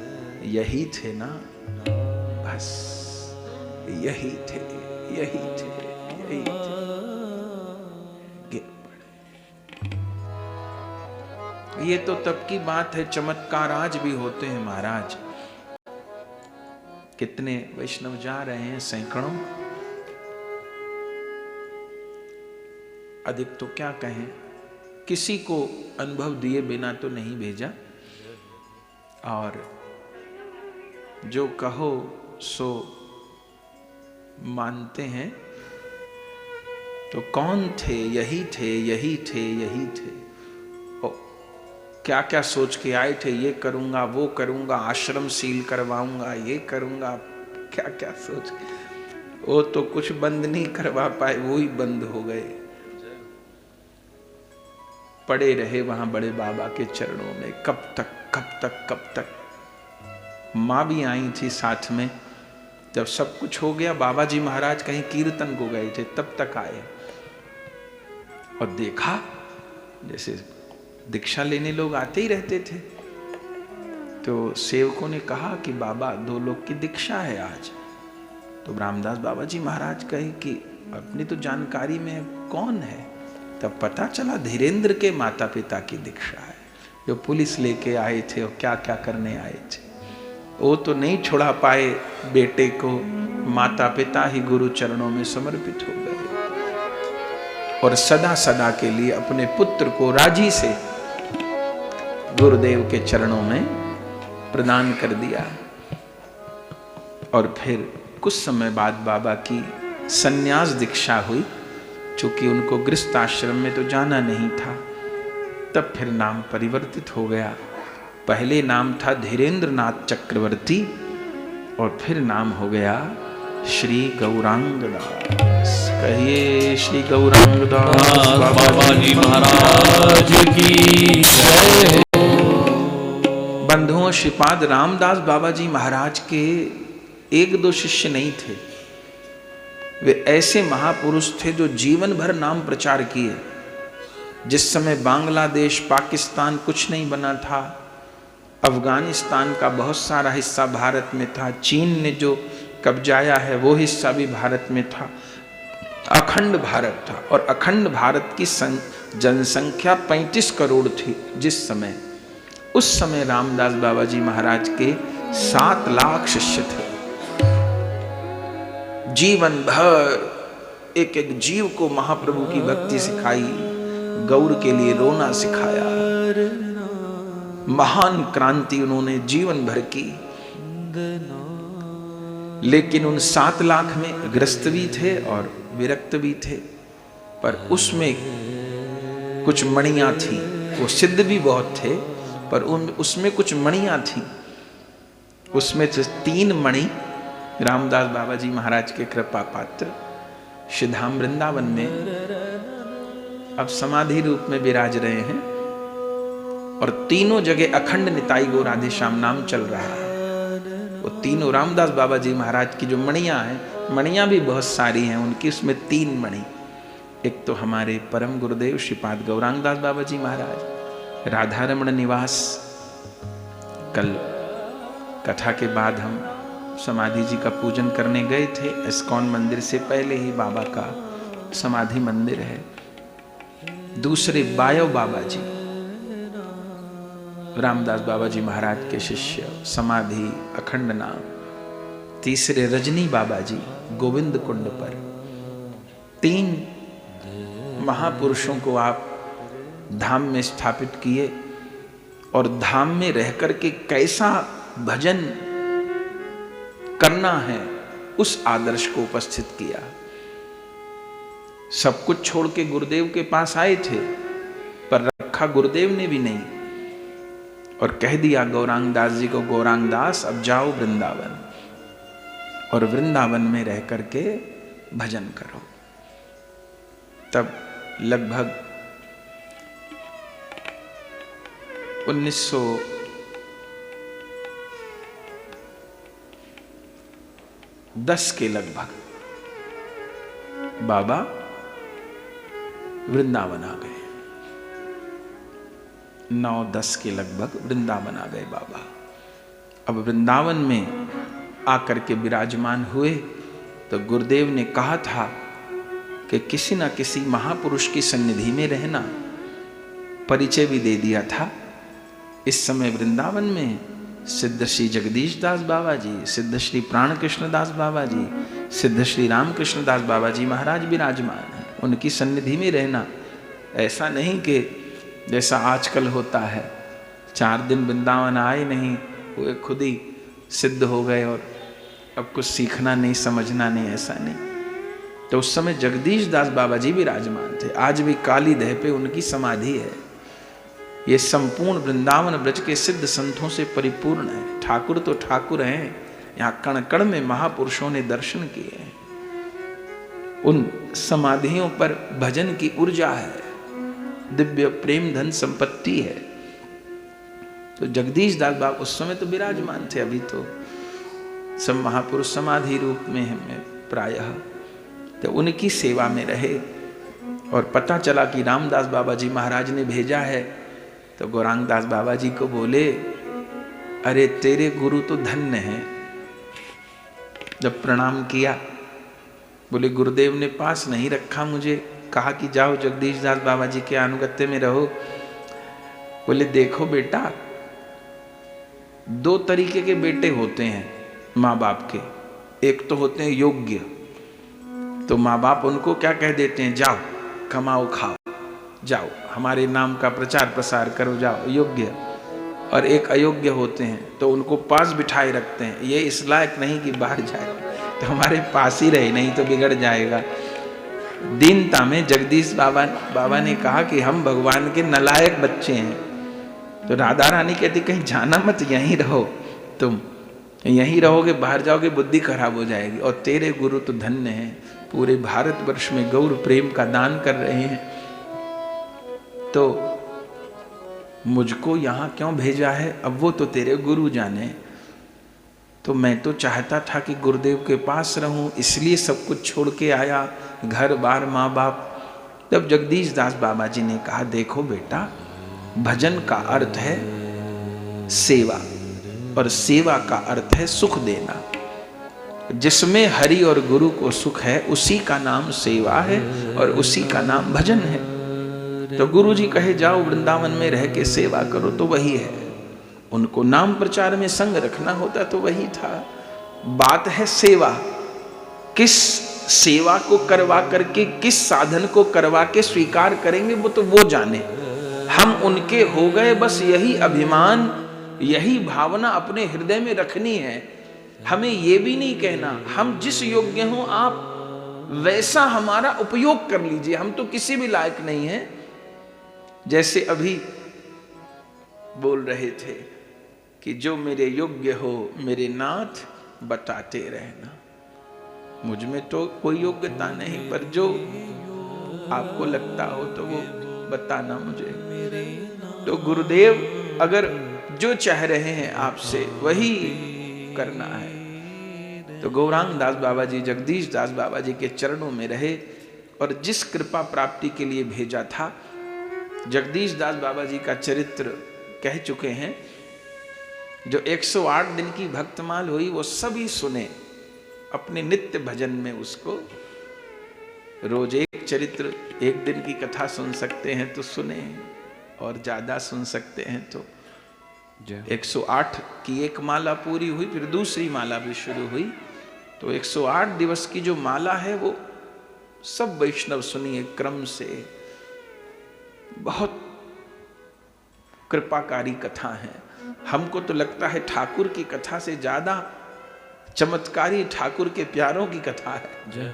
यही थे ना, बस यही थे, यही थे, यही थे। गिर पड़े। ये तो तब की बात है, चमत्कार आज भी होते हैं महाराज। कितने वैष्णव जा रहे हैं, सैकड़ों, अधिक तो क्या कहें, किसी को अनुभव दिए बिना तो नहीं भेजा। और जो कहो सो मानते हैं। तो कौन थे? यही थे, यही थे, यही थे। ओ, क्या क्या सोच के आए थे, ये करूंगा, वो करूंगा, आश्रम सील करवाऊंगा, ये करूंगा, क्या क्या सोच के। वो तो कुछ बंद नहीं करवा पाए, वो ही बंद हो गए। पड़े रहे वहां बड़े बाबा के चरणों में। कब तक, कब तक, कब तक। माँ भी आई थी साथ में। जब सब कुछ हो गया, बाबा जी महाराज कहीं कीर्तन को गए थे, तब तक आए और देखा जैसे दीक्षा लेने लोग आते ही रहते थे। तो सेवकों ने कहा कि बाबा 2 लोग की दीक्षा है आज। तो रामदास बाबा जी महाराज कहे कि अपनी तो जानकारी में कौन है। तब पता चला धीरेन्द्र के माता पिता की दीक्षा है, जो पुलिस लेके आए थे और क्या क्या करने आए थे। वो तो नहीं छुड़ा पाए बेटे को, माता पिता ही गुरु चरणों में समर्पित हो गए और सदा सदा के लिए अपने पुत्र को राजी से गुरुदेव के चरणों में प्रदान कर दिया। और फिर कुछ समय बाद बाबा की संन्यास दीक्षा हुई। चूंकि उनको गृहस्थ आश्रम में तो जाना नहीं था, तब फिर नाम परिवर्तित हो गया। पहले नाम था धीरेन्द्र नाथ चक्रवर्ती और फिर नाम हो गया श्री गौरांग दास। कहिए श्री गौरांग दास बाबा जी महाराज की जय। बंधुओं, श्रीपाद रामदास बाबा जी महाराज के 1-2 शिष्य नहीं थे। वे ऐसे महापुरुष थे जो जीवन भर नाम प्रचार किए। जिस समय बांग्लादेश, पाकिस्तान कुछ नहीं बना था, अफगानिस्तान का बहुत सारा हिस्सा भारत में था, चीन ने जो कब्जाया है वो हिस्सा भी भारत में था, अखंड भारत था। और अखंड भारत की जनसंख्या 35 करोड़ थी जिस समय। उस समय रामदास बाबा जी महाराज के 7 लाख शिष्य थे। जीवन भर एक एक जीव को महाप्रभु की भक्ति सिखाई, गौर के लिए रोना सिखाया। महान क्रांति उन्होंने जीवन भर की। लेकिन उन 7 लाख में ग्रस्त भी थे और विरक्त भी थे। पर उसमें कुछ मणियां थी। वो सिद्ध भी बहुत थे, पर उसमें कुछ मणियां थी। उसमें से 3 मणि रामदास बाबा जी महाराज के कृपा पात्र श्रीधाम वृंदावन में अब समाधि रूप में विराज रहे हैं। और तीनों जगह अखंड निताई गौर राधे श्याम नाम चल रहा है। वो तीनों रामदास बाबा जी महाराज की जो मणियां हैं, मणियां भी बहुत सारी हैं उनकी, उसमें 3 मणि। एक तो हमारे परम गुरुदेव श्रीपाद गौरांग दास बाबा जी महाराज, राधारमण निवास। कल कथा के बाद हम समाधि जी का पूजन करने गए थे। इस्कॉन मंदिर से पहले ही बाबा का समाधि मंदिर है। दूसरे बायो बाबा जी, रामदास बाबा जी महाराज के शिष्य, समाधि अखंड नाम। तीसरे रजनी बाबा जी, गोविंद कुंड पर। 3 महापुरुषों को आप धाम में स्थापित किए और धाम में रह करके कैसा भजन करना है उस आदर्श को उपस्थित किया। सब कुछ छोड़ के गुरुदेव के पास आए थे, पर रखा गुरुदेव ने भी नहीं और कह दिया गौरांग दास जी को, गौरांग दास अब जाओ वृंदावन और वृंदावन में रह करके भजन करो। तब लगभग 1910 के लगभग बाबा वृंदावन आ गए 9-10 के लगभग वृंदावन आ गए बाबा। अब वृंदावन में आकर के विराजमान हुए तो गुरुदेव ने कहा था कि किसी न किसी महापुरुष की सन्निधि में रहना, परिचय भी दे दिया था। इस समय वृंदावन में सिद्ध श्री जगदीश दास बाबा जी, सिद्ध श्री प्राण कृष्ण दास बाबा जी, सिद्ध श्री रामकृष्ण दास बाबा जी महाराज विराजमान हैं। उनकी सन्निधि में रहना, ऐसा नहीं कि जैसा आजकल होता है 4 दिन वृंदावन आए नहीं, वो खुद ही सिद्ध हो गए और अब कुछ सीखना नहीं, समझना नहीं, ऐसा नहीं। तो उस समय जगदीश दास बाबा जी विराजमान थे। आज भी काली दह पे उनकी समाधि है। ये संपूर्ण वृंदावन ब्रज के सिद्ध संतों से परिपूर्ण है। ठाकुर तो ठाकुर हैं, यहाँ कण कण में महापुरुषों ने दर्शन किए हैं। उन समाधियों पर भजन की ऊर्जा है, दिव्य प्रेम धन संपत्ति है। तो जगदीश दास बाबा उस समय तो विराजमान थे, अभी तो सब महापुरुष समाधि रूप में हैं प्रायः। तो उनकी सेवा में रहे और पता चला कि रामदास बाबा जी महाराज ने भेजा है, तो गौरांग दास बाबा जी को बोले, अरे तेरे गुरु तो धन्य हैं। जब प्रणाम किया, बोले गुरुदेव ने पास नहीं रखा मुझे, कहा कि जाओ जगदीश दास बाबा जी के अनुगत्य में रहो। बोले देखो बेटा, 2 तरीके के बेटे होते हैं माँ बाप के। एक तो होते हैं योग्य, तो माँ बाप उनको क्या कह देते हैं, जाओ कमाओ खाओ, जाओ हमारे नाम का प्रचार प्रसार करो, जाओ, योग्य। और एक अयोग्य होते हैं, तो उनको पास बिठाए रखते हैं, ये इस लायक नहीं कि बाहर जाए, तो हमारे पास ही रहे, नहीं तो बिगड़ जाएगा। दीनता में जगदीश बाबा ने कहा कि हम भगवान के नलायक बच्चे हैं। तो राधा रानी कहती कहीं जाना मत, यहीं रहो, तुम यहीं रहोगे, बाहर जाओगे बुद्धि खराब हो जाएगी। और तेरे गुरु तो धन्य हैं, पूरे भारतवर्ष में गौर प्रेम का दान कर रहे हैं, तो मुझको यहाँ क्यों भेजा है, अब वो तो तेरे गुरु जाने। तो मैं तो चाहता था कि गुरुदेव के पास रहूं, इसलिए सब कुछ छोड़ के आया, घर बार माँ बाप। तब जगदीश दास बाबा जी ने कहा, देखो बेटा, भजन का अर्थ है सेवा, और सेवा का अर्थ है सुख देना। जिसमें हरि और गुरु को सुख है, उसी का नाम सेवा है और उसी का नाम भजन है। तो गुरु जी कहे जाओ वृंदावन में रह के सेवा करो, तो वही है। उनको नाम प्रचार में संग रखना होता तो वही था। बात है सेवा, किस सेवा को करवा करके, किस साधन को करवा के स्वीकार करेंगे, वो तो वो जाने। हम उनके हो गए, बस यही अभिमान, यही भावना अपने हृदय में रखनी है। हमें ये भी नहीं कहना हम जिस योग्य हों आप वैसा हमारा उपयोग कर लीजिए, हम तो किसी भी लायक नहीं हैं। जैसे अभी बोल रहे थे कि जो मेरे योग्य हो मेरे नाथ बताते रहना। मुझ में तो कोई योग्यता नहीं, पर जो आपको लगता हो तो वो बताना मुझे। तो गुरुदेव अगर जो चाह रहे हैं आपसे वही करना है। तो गौरांग दास बाबा जी, जगदीश दास बाबा जी के चरणों में रहे और जिस कृपा प्राप्ति के लिए भेजा था, जगदीश दास बाबा जी का चरित्र कह चुके हैं। जो 108 दिन की भक्तमाल हुई वो सभी सुने अपने नित्य भजन में। उसको रोज एक चरित्र, एक दिन की कथा सुन सकते हैं तो सुने, और ज्यादा सुन सकते हैं तो 108 की एक माला पूरी हुई, फिर दूसरी माला भी शुरू हुई। तो 108 दिवस की जो माला है वो सब वैष्णव सुनिए क्रम से। बहुत कृपाकारी कथा है। हमको तो लगता है ठाकुर की कथा से ज्यादा चमत्कारी ठाकुर के प्यारों की कथा है,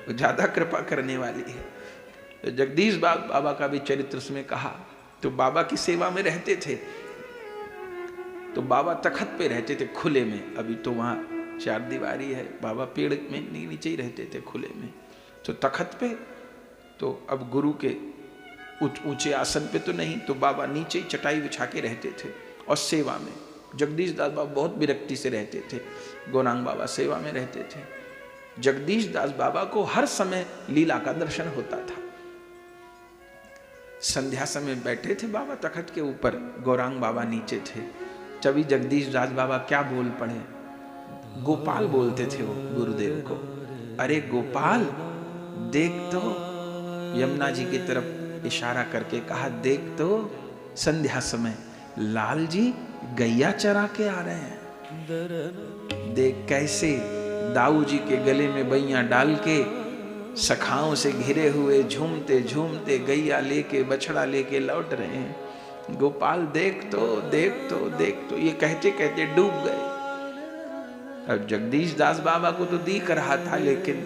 वो ज्यादा कृपा करने वाली है। तो जगदीश बाबा का भी चरित्र उसमें कहा। तो बाबा की सेवा में रहते थे, तो बाबा तखत पे रहते थे खुले में। अभी तो वहाँ 4 दीवारी है, बाबा पेड़ में नीचे ही रहते थे खुले में। तो तखत पे, तो अब गुरु के ऊंचे आसन पे तो नहीं, तो बाबा नीचे ही चटाई बिछा के रहते थे। और सेवा में जगदीश दास बाबा बहुत विरक्ति से रहते थे, गौरांग बाबा सेवा में रहते थे। जगदीश दास बाबा को हर समय लीला का दर्शन होता था। संध्या समय बैठे थे बाबा तखत के ऊपर, गौरांग बाबा नीचे थे। तभी जगदीश दास बाबा क्या बोल पड़े, गोपाल बोलते थे वो गुरुदेव को, अरे गोपाल देख तो, यमुना जी की तरफ इशारा करके कहा, देख तो संध्या समय लाल जी गैया चरा के आ रहे हैं। देख कैसे दाऊ जी के गले में बैया डाल के सखाओं से घिरे हुए झूमते झूमते गैया लेके बछड़ा लेके लौट रहे हैं। गोपाल देख तो देख तो देख तो, ये कहते कहते डूब गए। अब जगदीश दास बाबा को तो दिख रहा था, लेकिन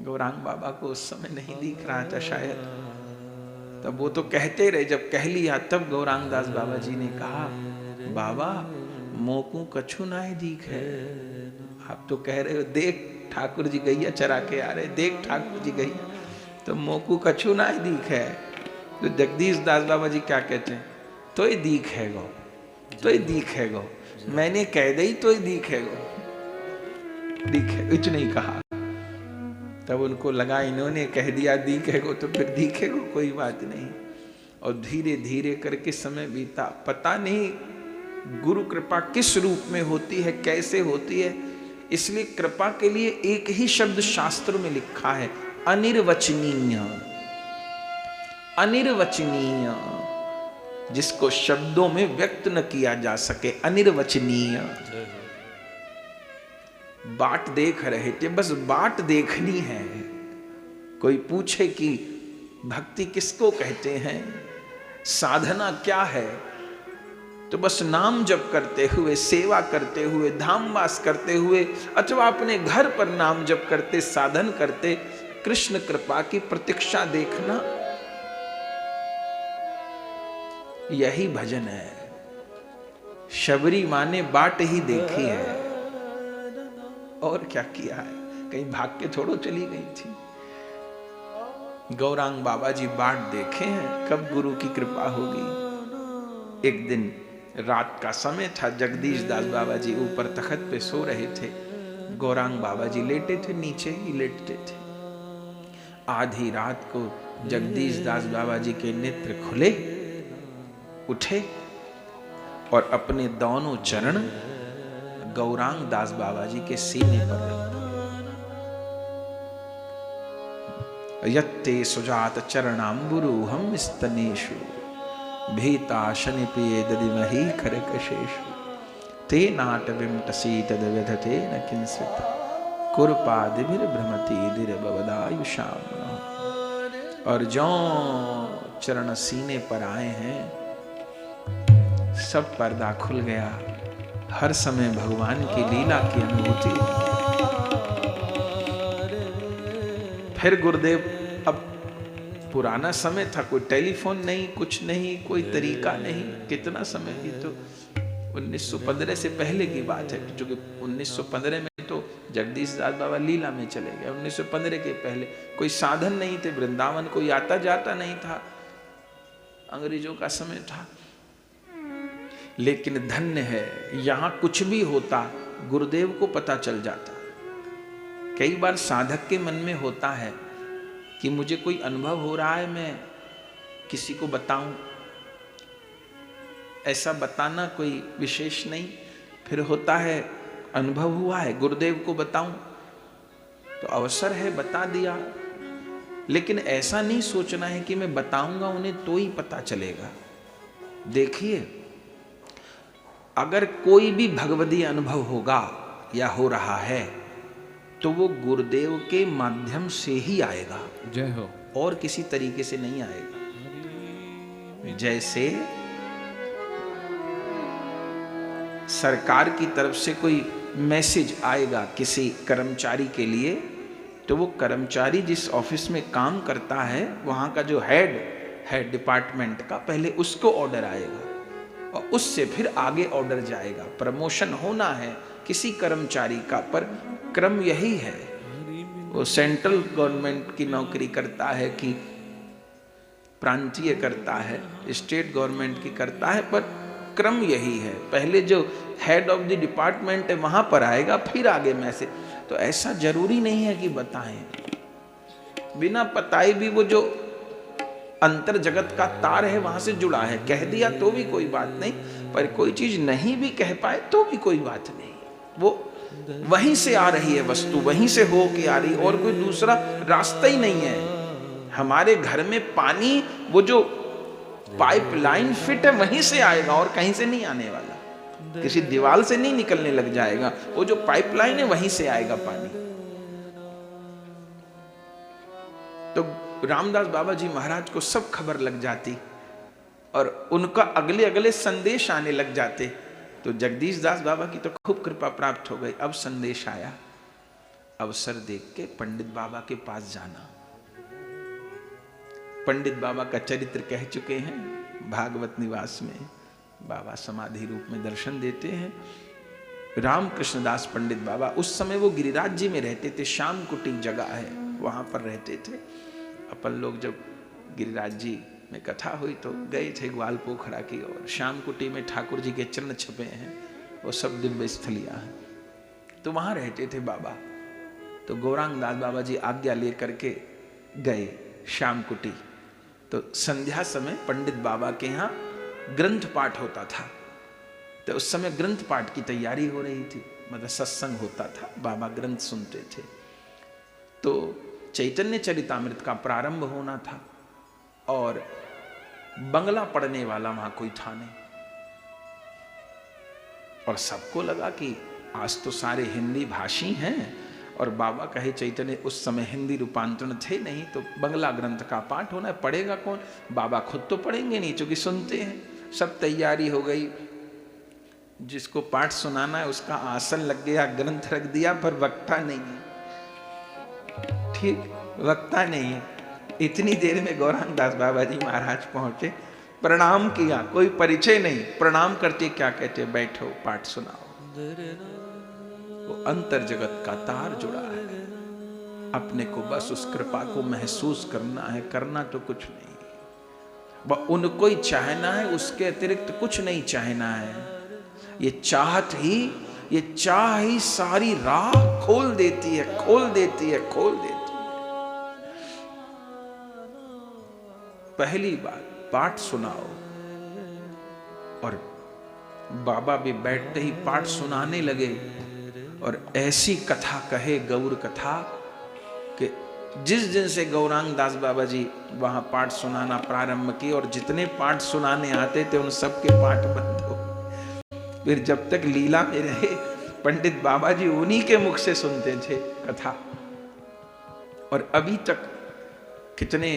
गौरांग बाबा को उस समय नहीं दिख रहा था शायद। तब वो तो कहते रहे, जब कह लिया तब गौरांग दास बाबा जी ने कहा, बाबा मोकू कछु नाय दिख है। आप तो कह रहे हो देख ठाकुर जी गैया चरा के आ रहे, देख ठाकुर जी गैया, तो मोकू कछु नाय दिख है। तो जगदीश दास बाबा जी क्या कहते हैं, तो ही दिख है गो, तो ही दिख है गो, मैंने कह दी तो ही दिख है गो, दिख है, कुछ नहीं कहा। तब उनको लगा इन्होंने कह दिया दिखेगो तो फिर दिखेगो, कोई बात नहीं। और धीरे धीरे करके समय बीता। पता नहीं गुरु कृपा किस रूप में होती है, कैसे होती है। इसलिए कृपा के लिए एक ही शब्द शास्त्र में लिखा है, अनिर्वचनीय। अनिर्वचनीय, जिसको शब्दों में व्यक्त न किया जा सके, अनिर्वचनीय। बाट देख रहे थे, बस बाट देखनी है। कोई पूछे कि भक्ति किसको कहते हैं, साधना क्या है, तो बस नाम जप करते हुए, सेवा करते हुए, धामवास करते हुए, अथवा अपने घर पर नाम जप करते, साधन करते, कृष्ण कृपा की प्रतीक्षा देखना, यही भजन है। शबरी मां ने बाट ही देखी है, और क्या किया है, कहीं भाग के थोड़ो चली गई थी। गौरांग बाबा जी बाट देखे हैं, कब गुरु की कृपा होगी। एक दिन रात का समय था, जगदीश दास बाबा जी ऊपर तखत पे सो रहे थे, गौरांग बाबा जी लेटे थे, नीचे ही लेटते थे। आधी रात को जगदीश दास बाबा जी के नेत्र खुले, उठे और अपने दोनों चरण गौरांग दास बाबा जी के सीने पर रख दिए। यत्ते सुजात चरणाम्बुरूहं स्तनेषु भीता शनिपे दधिमहि खरकशेषु तेनाटविं टसीतद्व्यधते न किंचित् कुरपादिभिर्भ्रमति दिर्भवदायुषाम्। और जो चरण सीने पर आए हैं, सब पर्दा खुल गया। हर समय भगवान की लीला की अनुभूति। फिर गुरुदेव, अब पुराना समय था, कोई टेलीफोन नहीं, कुछ नहीं, कोई तरीका नहीं, कितना समय ही तो 1915 से पहले की बात है, क्योंकि 1915 में तो जगदीश दास बाबा लीला में चले गए। 1915 के पहले कोई साधन नहीं थे, वृंदावन कोई आता जाता नहीं था, अंग्रेजों का समय था। लेकिन धन्य है, यहां कुछ भी होता गुरुदेव को पता चल जाता। कई बार साधक के मन में होता है कि मुझे कोई अनुभव हो रहा है, मैं किसी को बताऊं, ऐसा बताना कोई विशेष नहीं। फिर होता है अनुभव हुआ है, गुरुदेव को बताऊं, तो अवसर है, बता दिया। लेकिन ऐसा नहीं सोचना है कि मैं बताऊंगा उन्हें तो ही पता चलेगा। देखिए, अगर कोई भी भगवदीय अनुभव होगा या हो रहा है, तो वो गुरुदेव के माध्यम से ही आएगा।
जय हो।
और किसी तरीके से नहीं आएगा। जैसे सरकार की तरफ से कोई मैसेज आएगा किसी कर्मचारी के लिए, तो वो कर्मचारी जिस ऑफिस में काम करता है, वहां का जो हेड है डिपार्टमेंट का, पहले उसको ऑर्डर आएगा और उससे फिर आगे ऑर्डर जाएगा। प्रमोशन होना है किसी कर्मचारी का, पर क्रम यही है। वो सेंट्रल गवर्नमेंट की नौकरी करता है कि प्रांतीय करता है, स्टेट गवर्नमेंट की करता है, पर क्रम यही है। पहले जो हेड ऑफ द डिपार्टमेंट है वहां पर आएगा, फिर आगे मैसेज। तो ऐसा जरूरी नहीं है कि बताएं, बिना बताए भी वो जो अंतर जगत का तार है, वहां से जुड़ा है। कह दिया तो भी कोई बात नहीं, पर कोई चीज नहीं भी कह पाए तो भी कोई बात नहीं। वो वहीं से आ रही है वस्तु, वहीं से हो के आ रही, और कोई दूसरा रास्ता ही नहीं है। हमारे घर में पानी, वो जो पाइपलाइन फिट है वहीं से आएगा और कहीं से नहीं आने वाला, किसी दीवार से नहीं निकलने लग जाएगा। वो जो पाइपलाइन है वहीं से आएगा पानी। तो रामदास बाबा जी महाराज को सब खबर लग जाती और उनका अगले अगले संदेश आने लग जाते। तो जगदीश दास बाबा की तो खूब कृपा प्राप्त हो गई। अब संदेश आया, अवसर देख के पंडित बाबा के पास जाना। पंडित बाबा का चरित्र कह चुके हैं भागवत निवास में। बाबा समाधि रूप में दर्शन देते हैं। रामकृष्ण दास पंडित बाबा, उस समय वो गिरिराज जी में रहते थे, श्याम कुटी जगह है, वहां पर रहते थे। अपन लोग जब गिरिराज जी में कथा हुई तो गए थे ग्वाल पोखरा की ओर। श्याम कुटी में ठाकुर जी के चरण छपे हैं, वो सब दिव्य स्थलियां हैं, तो वहां रहते थे बाबा। तो गौरांग दास बाबा जी आज्ञा लेकर के गए श्याम कुटी। तो संध्या समय पंडित बाबा के यहाँ ग्रंथ पाठ होता था। तो उस समय ग्रंथ पाठ की तैयारी हो रही थी, मतलब सत्संग होता था, बाबा ग्रंथ सुनते थे। तो चैतन्य चरितामृत का प्रारंभ होना था और बंगला पढ़ने वाला वहां कोई था नहीं। और सबको लगा कि आज तो सारे हिंदी भाषी हैं और बाबा कहे चैतन्य, उस समय हिंदी रूपांतरण थे नहीं, तो बंगला ग्रंथ का पाठ होना है, पढ़ेगा कौन? बाबा खुद तो पढ़ेंगे नहीं, चूंकि सुनते हैं। सब तैयारी हो गई, जिसको पाठ सुनाना है उसका आसन लग गया, ग्रंथ रख दिया, पर वक्ता नहीं है। ठीक, वक्ता नहीं है। इतनी देर में गौरांग दास बाबा जी महाराज पहुंचे, प्रणाम किया, कोई परिचय नहीं, प्रणाम करते क्या कहते, बैठो पाठ सुनाओ। वो अंतर जगत का तार जुड़ा है, अपने को बस उस कृपा को महसूस करना है, करना तो कुछ नहीं, वह उनको ही चाहना है, उसके अतिरिक्त कुछ नहीं चाहना है। ये चाहत ही, ये चाह ही सारी राह खोल देती है, खोल देती है, खोल देती है। पहली बात, पाठ सुनाओ। और बाबा भी बैठते ही पाठ सुनाने लगे और ऐसी कथा कहे, गौर कथा, कि जिस दिन से गौरांग दास बाबा जी वहां पाठ सुनाना प्रारंभ किए और जितने पाठ सुनाने आते थे उन सबके पाठ बंद हो। फिर जब तक लीला में रहे पंडित बाबा जी उन्हीं के मुख से सुनते थे कथा। और अभी तक कितने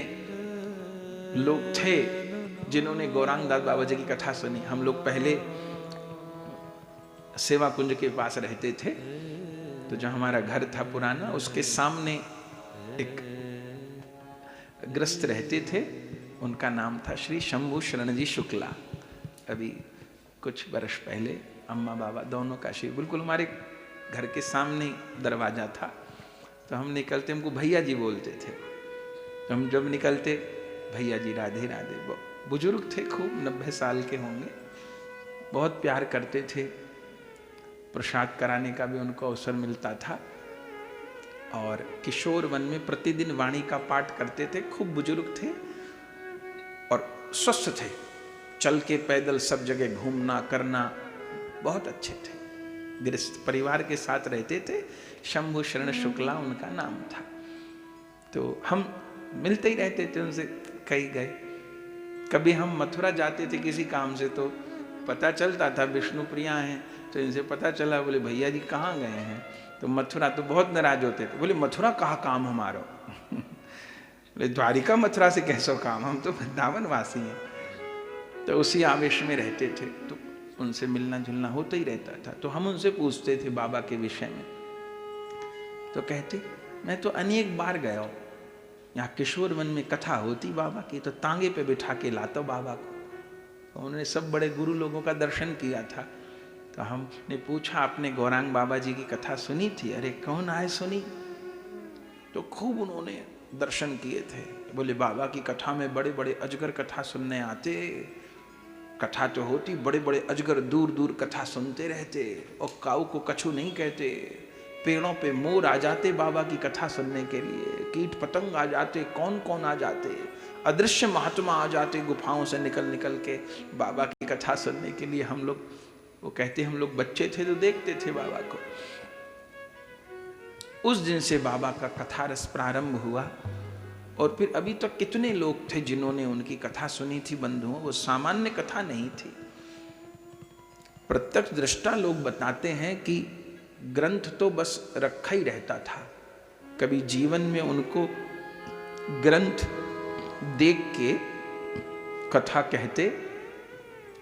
लोग थे जिन्होंने गौरांग दास बाबा जी की कथा सुनी। हम लोग पहले सेवा कुंज के पास रहते थे, तो जो हमारा घर था पुराना, उसके सामने एक ग्रस्त रहते थे, उनका नाम था श्री शंभू शरण जी शुक्ला। अभी कुछ वर्ष पहले अम्मा बाबा दोनों का श्री, बिल्कुल हमारे घर के सामने दरवाजा था। तो हम निकलते, हमको भैया जी बोलते थे। तो हम जब निकलते, भैया जी राधे राधे। वो बुजुर्ग थे, खूब 90 साल के होंगे, बहुत प्यार करते थे। प्रसाद कराने का भी उनको अवसर मिलता था। और किशोर वन में प्रतिदिन वाणी का पाठ करते थे। खूब बुजुर्ग थे और स्वस्थ थे, चल के पैदल सब जगह घूमना करना, बहुत अच्छे थे। गृहस्थ परिवार के साथ रहते थे। शंभू शरण शुक्ला उनका नाम था। तो हम मिलते ही रहते थे उनसे, कई गए। कभी हम मथुरा जाते थे किसी काम से, तो पता चलता था विष्णु प्रिया हैं, तो इनसे पता चला, बोले भैया जी कहाँ गए हैं? तो मथुरा तो बहुत नाराज होते थे, बोले मथुरा कहाँ काम हमारा? बोले द्वारिका मथुरा से कैसो काम, हम तो वृंदावन वासी हैं। तो उसी आवेश में रहते थे, तो उनसे मिलना जुलना होता ही रहता था। तो हम उनसे पूछते थे बाबा के विषय में, तो कहते मैं तो अनेक बार गया हूँ, यहाँ किशोर वन में कथा होती बाबा की, तो तांगे पे बिठा के लाता बाबा को। तो उन्होंने सब बड़े गुरु लोगों का दर्शन किया था। तो हमने पूछा, आपने गौरांग बाबा जी की कथा सुनी थी? अरे कौन आए सुनी? तो खूब उन्होंने दर्शन किए थे। बोले बाबा की कथा में बड़े बड़े अजगर कथा सुनने आते, कथा तो होती, बड़े बड़े अजगर दूर दूर कथा सुनते रहते, और काऊ को कछु नहीं कहते, पेड़ों पे मोर आ जाते बाबा की कथा सुनने के लिए, कीट पतंग आ जाते, कौन कौन आ जाते, अदृश्य महात्मा आ जाते गुफाओं से निकल निकल के बाबा की कथा सुनने के लिए। हम लोग, वो कहते हम लोग बच्चे थे तो देखते थे बाबा को। उस दिन से बाबा का कथा रस प्रारंभ हुआ। और फिर अभी तक कितने लोग थे जिन्होंने उनकी कथा सुनी थी बंधुओं। वो सामान्य कथा नहीं थी। प्रत्यक्ष दृष्टा लोग बताते हैं कि ग्रंथ तो बस रखा ही रहता था, कभी जीवन में उनको ग्रंथ देख के कथा कहते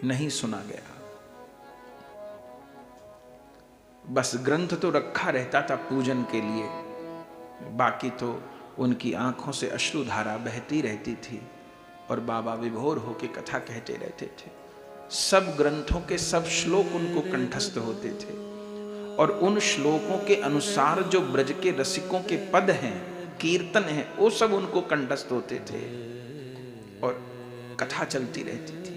नहीं सुना गया। बस ग्रंथ तो रखा रहता था पूजन के लिए, बाकी तो उनकी आंखों से अश्रुधारा बहती रहती थी और बाबा विभोर होकर कथा कहते रहते थे। सब ग्रंथों के सब श्लोक उनको कंठस्थ होते थे और उन श्लोकों के अनुसार जो ब्रज के रसिकों के पद हैं, कीर्तन हैं, वो सब उनको कंठस्थ होते थे और कथा चलती रहती थी।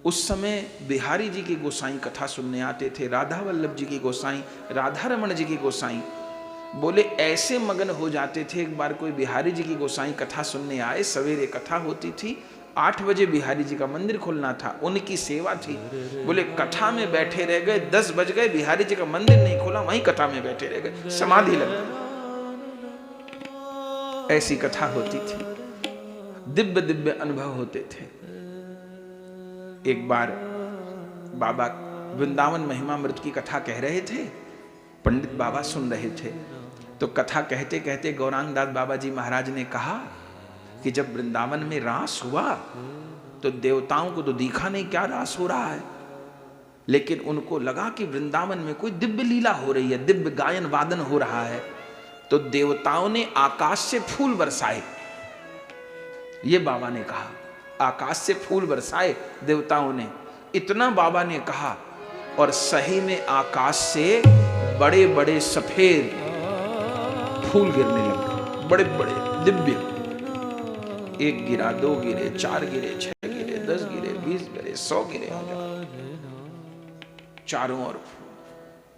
उस समय बिहारी जी की गोसाई कथा सुनने आते थे, राधा वल्लभ जी की गोसाई, राधा रमण जी की गोसाई। बोले ऐसे मगन हो जाते थे। एक बार कोई बिहारी जी की गोसाई कथा सुनने आए, सवेरे कथा होती थी, 8 बजे बिहारी जी का मंदिर खोलना था, उनकी सेवा थी। बोले कथा में बैठे रह गए, 10 बज गए, बिहारी जी का मंदिर नहीं खोला, वहीं कथा में बैठे रह गए, समाधि लग गई। ऐसी कथा होती थी, दिव्य दिव्य अनुभव होते थे। एक बार बाबा वृंदावन महिमामृत की कथा कह रहे थे, पंडित बाबा सुन रहे थे। तो कथा कहते कहते गौरांग दास बाबा जी महाराज ने कहा कि जब वृंदावन में रास हुआ तो देवताओं को तो दिखा नहीं क्या रास हो रहा है, लेकिन उनको लगा कि वृंदावन में कोई दिव्य लीला हो रही है, दिव्य गायन वादन हो रहा है। तो देवताओं ने आकाश से फूल बरसाए। ये बाबा ने कहा, आकाश से फूल बरसाए देवताओं ने, इतना बाबा ने कहा। और सही में आकाश से बड़े बड़े सफेद फूल गिरने लगे, बड़े बड़े दिव्य। 1 गिरा, 2 गिरे, 4 गिरे, 6 गिरे, 10 गिरे, 20 गिरे, 100 गिरे, चारों ओर।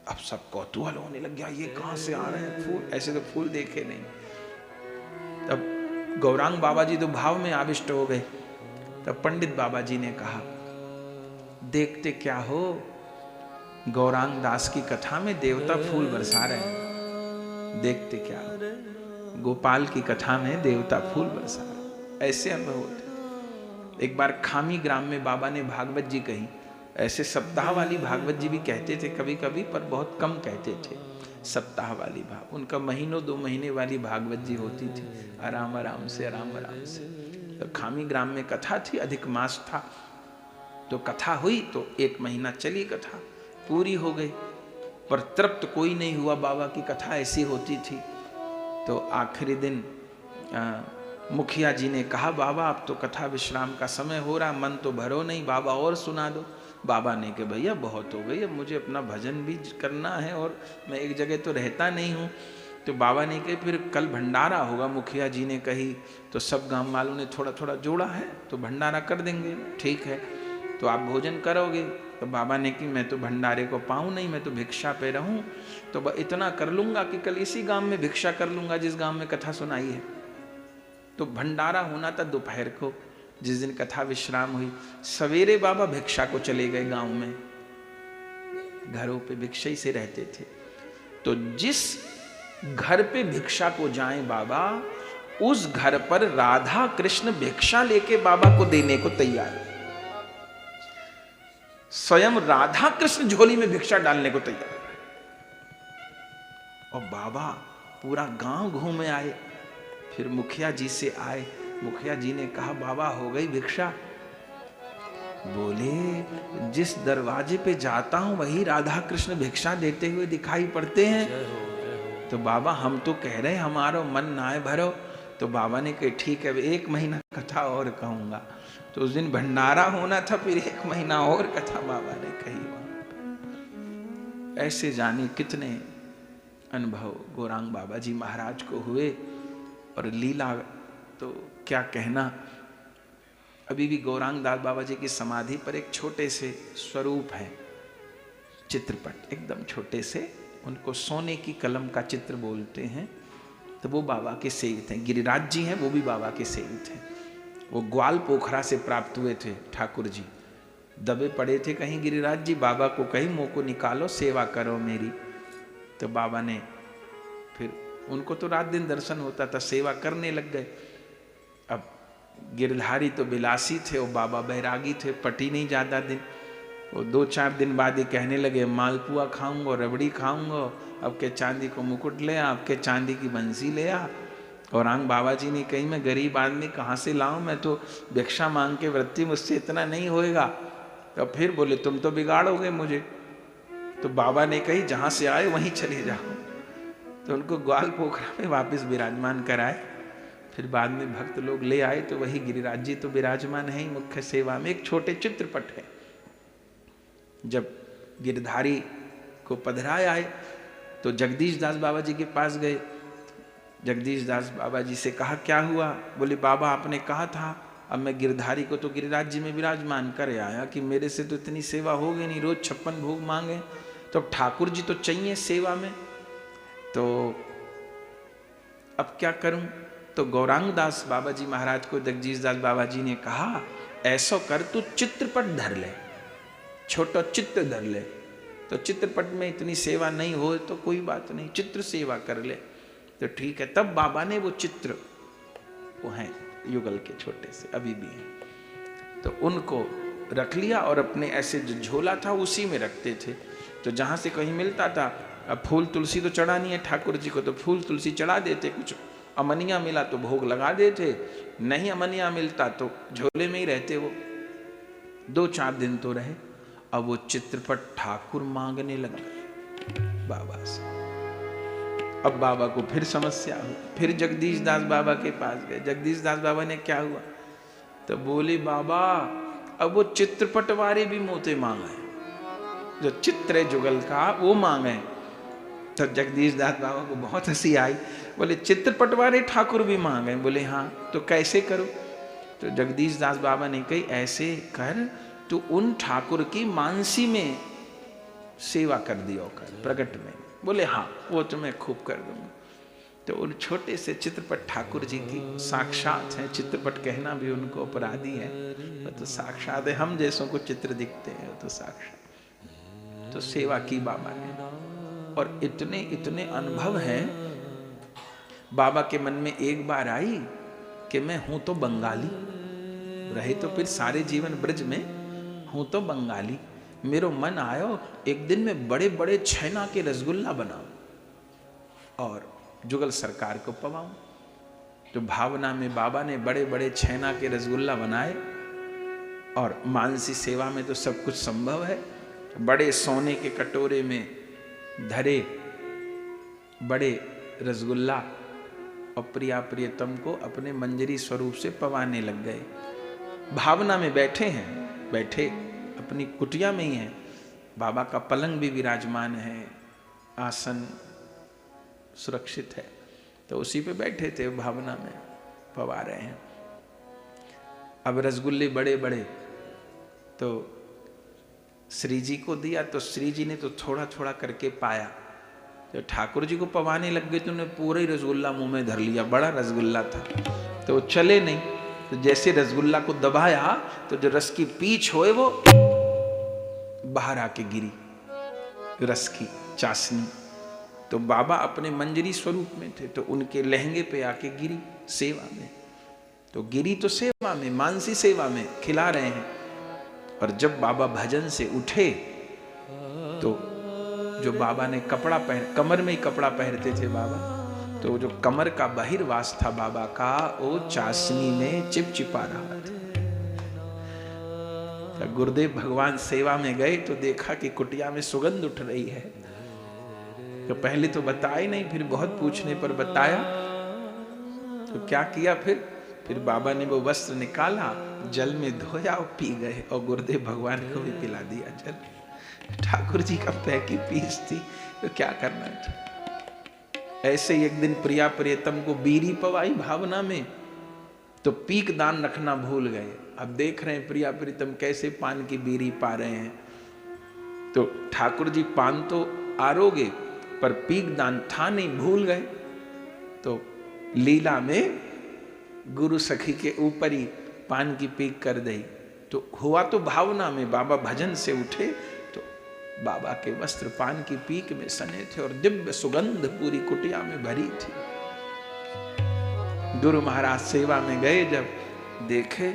अब सब कौतूहल होने लग गया, ये कहां से आ रहे हैं फूल, ऐसे तो फूल देखे नहीं। तब गौरांग बाबा जी तो भाव में आविष्ट हो गए। तब पंडित बाबा जी ने कहा, देखते क्या हो, गौरांग दास की कथा में देवता फूल बरसा रहे हैं, देखते क्या हो, गोपाल की कथा में देवता फूल बरसा रहे हैं। ऐसे अनुभव होते। एक बार खामी ग्राम में बाबा ने भागवत जी कही। ऐसे सप्ताह वाली भागवत जी भी कहते थे कभी कभी, पर बहुत कम कहते थे सप्ताह वाली भाग। उनका महीनों 2 महीने वाली भागवत जी होती थी, आराम आराम से, आराम आराम से। तो खामी ग्राम में कथा थी, अधिक मास था, तो कथा हुई तो 1 महीना चली कथा, पूरी हो गई, पर तृप्त कोई नहीं हुआ। बाबा की कथा ऐसी होती थी। तो आखिरी दिन मुखिया जी ने कहा, बाबा अब तो कथा विश्राम का समय हो रहा, मन तो भरो नहीं, बाबा और सुना दो। बाबा ने कहा, भैया बहुत हो गई, अब मुझे अपना भजन भी करना है और मैं एक जगह तो रहता नहीं हूँ। तो बाबा ने कहा, फिर कल भंडारा होगा। मुखिया जी ने कही तो सब गांव वालों ने थोड़ा थोड़ा जोड़ा है, तो भंडारा कर देंगे, ठीक है, तो आप भोजन करोगे। तो बाबा ने कि मैं तो भंडारे को पाऊँ नहीं, मैं तो भिक्षा पे रहूँ, तो इतना कर लूँगा कि कल इसी गांव में भिक्षा कर लूँगा जिस गांव में कथा सुनाई है। तो भंडारा होना था दोपहर को, जिस दिन कथा विश्राम हुई। सवेरे बाबा भिक्षा को चले गए गांव में, घरों पे भिक्षा ही से रहते थे। तो जिस घर पे भिक्षा को जाएं बाबा, उस घर पर राधा कृष्ण भिक्षा लेके बाबा को देने को तैयार है। स्वयं राधा कृष्ण झोली में भिक्षा डालने को तैयार है। और बाबा पूरा गांव घूमे आए, फिर मुखिया जी से आए। मुखिया जी ने कहा, बाबा हो गई भिक्षा? बोले, जिस दरवाजे पे जाता हूं वही राधा कृष्ण भिक्षा देते हुए दिखाई पड़ते हैं। तो बाबा हम तो कह रहे हैं हमारो मन नाय भरो। तो बाबा ने कहा, ठीक है, 1 महीना कथा और कहूंगा। तो उस दिन भंडारा होना था, फिर 1 महीना और कथा बाबा ने कही। ऐसे जाने कितने अनुभव गौरांग बाबा जी महाराज को हुए। और लीला तो क्या कहना। अभी भी गौरांग दास बाबा जी की समाधि पर एक छोटे से स्वरूप है, चित्रपट, एकदम छोटे से उनको सोने की कलम का चित्र बोलते हैं। तो वो बाबा के सेवित हैं। गिरिराज जी हैं, वो भी बाबा के सेवित हैं। वो ग्वाल पोखरा से प्राप्त हुए थे ठाकुर जी। दबे पड़े थे कहीं गिरिराज जी, बाबा को कहीं मुँह को निकालो, सेवा करो मेरी। तो बाबा ने फिर, उनको तो रात दिन दर्शन होता था, सेवा करने लग गए। अब गिरधारी तो बिलासी थे और बाबा बैरागी थे, पटी नहीं ज़्यादा दिन। वो 2-4 दिन बाद ही कहने लगे मालपुआ खाऊंगा, रबड़ी खाऊंगा, अब के चांदी को मुकुट ले आ, अब के चांदी की बंसी ले आ। और आंग बाबा जी ने कही मैं गरीब आदमी कहाँ से लाऊं, मैं तो भिक्षा मांग के वृत्ति, मुझसे इतना नहीं होएगा। तो फिर बोले तुम तो बिगाड़ोगे मुझे। तो बाबा ने कही जहाँ से आए वहीं चले जाओ। तो उनको ग्वाल पोखरा में वापस विराजमान कराए। फिर बाद में भक्त लोग ले आए तो वही गिरिराज जी तो विराजमान है ही मुख्य सेवा में। एक छोटे चित्रपट है, जब गिरधारी को पधराए आए तो जगदीश दास बाबा जी के पास गए। जगदीश दास बाबा जी से कहा क्या हुआ? बोले बाबा आपने कहा था अब मैं गिरधारी को तो गिरिराज जी में विराजमान करे आया कि मेरे से तो इतनी सेवा होगी नहीं, रोज 56 भोग मांगे, तो अब ठाकुर जी तो चाहिए सेवा में, तो अब क्या करूं? तो गौरांग दास बाबा जी महाराज को जगदीश दास बाबा जी ने कहा ऐसा कर तू चित्रपट धर ले, छोटा चित्र धर ले। तो चित्रपट में इतनी सेवा नहीं हो तो कोई बात नहीं, चित्र सेवा कर ले। तो ठीक है। तब बाबा ने वो चित्र, वो हैं युगल के छोटे से, अभी भी हैं, तो उनको रख लिया और अपने ऐसे जो झोला था उसी में रखते थे। तो जहाँ से कहीं मिलता था, अब फूल तुलसी तो चढ़ानी है ठाकुर जी को, तो फूल तुलसी चढ़ा देते, कुछ अमनिया मिला तो भोग लगा देते, नहीं अमनिया मिलता तो झोले में ही रहते। वो 2-4 दिन तो रहे। अब वो चित्रपट ठाकुर मांगने लग गए बाबा से। अब बाबा को फिर समस्या हुई, फिर जगदीश दास बाबा के पास गए। जगदीश दास बाबा ने क्या हुआ? तो बोले बाबा अब वो चित्रपट वाले भी मोते मांगे, जो चित्र है जुगल का वो मांगे। तो जगदीश दास बाबा को बहुत हंसी आई। बोले चित्रपट वाले ठाकुर भी मांगे? बोले हाँ। तो कैसे करो? तो जगदीश दास बाबा ने कही ऐसे कर, तो उन ठाकुर की मानसी में सेवा कर दियो कर, प्रकट में। बोले हाँ वो तो मैं खूब कर दूंगा। तो उन छोटे से चित्रपट ठाकुर जी की साक्षात है, चित्रपट कहना भी उनको अपराधी है, वो तो साक्षात है, हम जैसों को चित्र दिखते हैं, वो तो साक्षात। तो सेवा की बाबा ने, और इतने इतने अनुभव हैं। बाबा के मन में एक बार आई कि मैं हूं तो बंगाली, रहे तो फिर सारे जीवन ब्रज में, हूं तो बंगाली, मेरो मन आयो एक दिन में बड़े बड़े छैना के रसगुल्ला बनाऊं और जुगल सरकार को पवाऊं। तो भावना में बाबा ने बड़े बड़े छैना के रसगुल्ला बनाए, और मानसी सेवा में तो सब कुछ संभव है। बड़े सोने के कटोरे में धरे बड़े रसगुल्ला और प्रिया प्रियतम को अपने मंजरी स्वरूप से पवाने लग गए। भावना में बैठे हैं, बैठे अपनी कुटिया में ही हैं। बाबा का पलंग भी विराजमान है, आसन सुरक्षित है, तो उसी पे बैठे थे, भावना में पवा रहे हैं। अब रसगुल्ले बड़े बड़े तो श्री जी को दिया, तो श्री जी ने तो थोड़ा थोड़ा करके पाया। जब ठाकुर जी को पवाने लग गए तो उन्हें पूरा ही रसगुल्ला मुंह में धर लिया, बड़ा रसगुल्ला था, तो वो चले नहीं। तो जैसे रसगुल्ला को दबाया तो जो रस की पीछ होए वो बाहर आके गिरी, रस की चाशनी। तो बाबा अपने मंजरी स्वरूप में थे, तो उनके लहंगे पे आके गिरी सेवा में। तो गिरी तो सेवा में, मानसी सेवा में खिला रहे हैं। और जब बाबा भजन से उठे तो जो बाबा ने कपड़ा पहन, कमर में ही कपड़ा पहनते थे बाबा, तो जो कमर का बहिर्वास था बाबा का, वो चाशनी में चिपचिपा रहा था। तो गुरुदेव भगवान सेवा में गए तो देखा कि कुटिया में सुगंध उठ रही है। तो पहले तो बताया नहीं, फिर बहुत पूछने पर बताया। तो क्या किया फिर बाबा ने वो वस्त्र निकाला, जल में धोया और पी गए, और गुरुदेव भगवान को भी पिला दिया जल। ठाकुर जी का पैकी पीस थी, तो क्या करना था। ऐसे ही एक दिन प्रिया प्रियतम को बीड़ी पवाई भावना में, तो पीक दान रखना भूल गए। अब देख रहे हैं प्रिया प्रियतम कैसे पान की बीड़ी पा रहे हैं। तो ठाकुर जी पान तो आरोगे, पर पीकदान था नहीं, भूल गए। तो लीला में गुरु सखी के ऊपर ही पान की पीक कर दी। तो हुआ तो भावना में, बाबा भजन से उठे तो बाबा के वस्त्र पान की पीक में सने थे और दिव्य सुगंध पूरी कुटिया में भरी थी। गुरु महाराज सेवा में गए, जब देखे,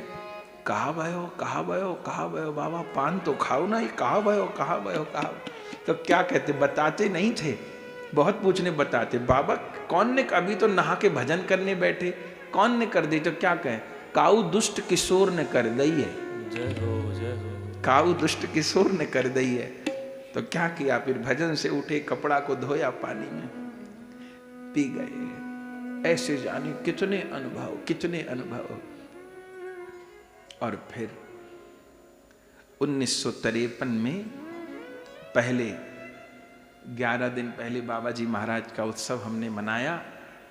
कहा भयो कहा भयो कहा भयो, बाबा पान तो खाओ ना, कहा भयो कहा भयो कहा। तो क्या कहते, बताते नहीं थे, बहुत पूछने बताते, बाबा कौन ने, अभी तो नहा के भजन करने बैठे, कौन ने कर दी? तो क्या कहे, काऊ दुष्ट किशोर ने कर दी है,
जय हो जय हो,
काऊ दुष्ट किशोर ने कर दी है। तो क्या किया, फिर भजन से उठे, कपड़ा को धोया, पानी में पी गए। ऐसे जाने कितने अनुभव, कितने अनुभव। और फिर 1953 में पहले 11 दिन पहले बाबा जी महाराज का उत्सव हमने मनाया।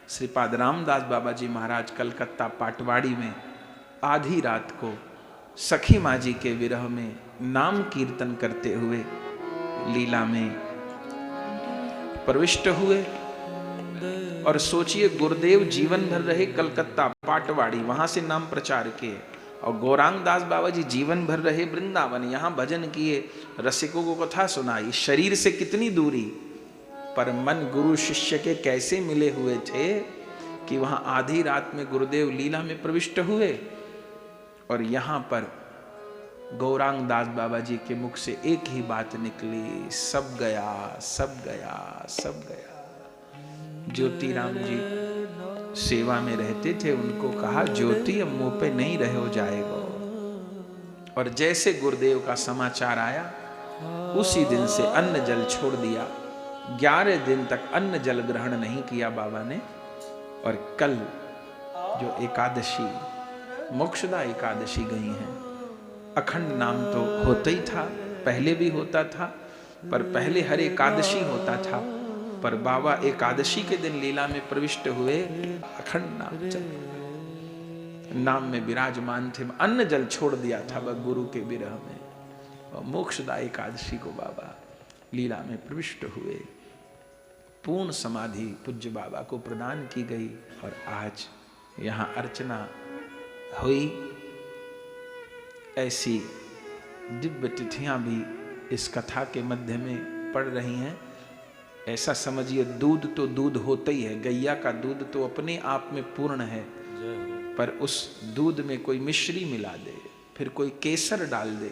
श्रीपाद रामदास बाबा जी महाराज कलकत्ता पाटवाड़ी में आधी रात को सखी माँ जी के विरह में नाम कीर्तन करते हुए लीला में प्रविष्ट हुए। और सोचिए, गुरुदेव जीवन भर रहे कलकत्ता पाटवाड़ी, वहां से नाम प्रचार किए, और गौरांग दास बाबा जी जीवन भर रहे वृंदावन, यहाँ भजन किए, रसिकों को कथा सुनाई। शरीर से कितनी दूरी, पर मन गुरु शिष्य के कैसे मिले हुए थे कि वहां आधी रात में गुरुदेव लीला में प्रविष्ट हुए। और यहाँ पर गौरांग दास बाबा जी के मुख से एक ही बात निकली, सब गया सब गया सब गया। ज्योतिराम जी सेवा में रहते थे, उनको कहा, ज्योति अब मुंह पे नहीं रहे हो जाएगा। और जैसे गुरुदेव का समाचार आया, उसी दिन से अन्न जल छोड़ दिया। 11 दिन तक अन्न जल ग्रहण नहीं किया बाबा ने। और कल जो एकादशी, मोक्षदा एकादशी गई है, अखंड नाम तो होता ही था, पहले भी होता था, पर पहले हर एकादशी होता था, पर बाबा एकादशी के दिन लीला में प्रविष्ट हुए, अखंड नाम चल, नाम में विराजमान थे। अन्न जल छोड़ दिया था गुरु के विरह में, और मोक्षदा एकादशी को बाबा लीला में प्रविष्ट हुए। पूर्ण समाधि पूज्य बाबा को प्रदान की गई। और आज यहाँ अर्चना हुई। ऐसी दिव्य तिथियां भी इस कथा के मध्य में पड़ रही हैं। ऐसा समझिए, दूध तो दूध होता ही है, गैया का दूध तो अपने आप में पूर्ण है, पर उस दूध में कोई मिश्री मिला दे, फिर कोई केसर डाल दे,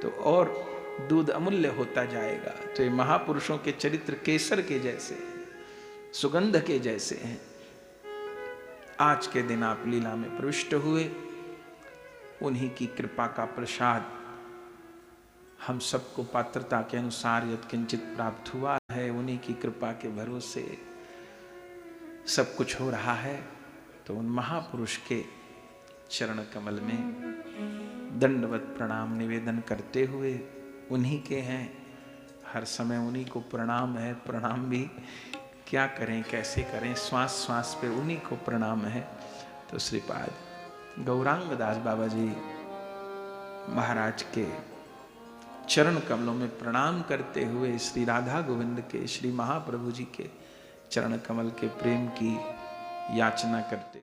तो और दूध अमूल्य होता जाएगा। तो ये महापुरुषों के चरित्र केसर के जैसे, सुगंध के जैसे हैं। आज के दिन आप लीला में प्रविष्ट हुए, उन्हीं की कृपा का प्रसाद हम सबको पात्रता के अनुसार यत्किंचित प्राप्त हुआ है। उन्हीं की कृपा के भरोसे सब कुछ हो रहा है। तो उन महापुरुष के चरण कमल में दंडवत प्रणाम निवेदन करते हुए, उन्हीं के हैं, हर समय उन्हीं को प्रणाम है। प्रणाम भी क्या करें, कैसे करें, श्वास श्वास पे उन्हीं को प्रणाम है। तो श्रीपाद गौरांग दास बाबा जी महाराज के चरण कमलों में प्रणाम करते हुए श्री राधा गोविंद के, श्री महाप्रभु जी के चरण कमल के प्रेम की याचना करते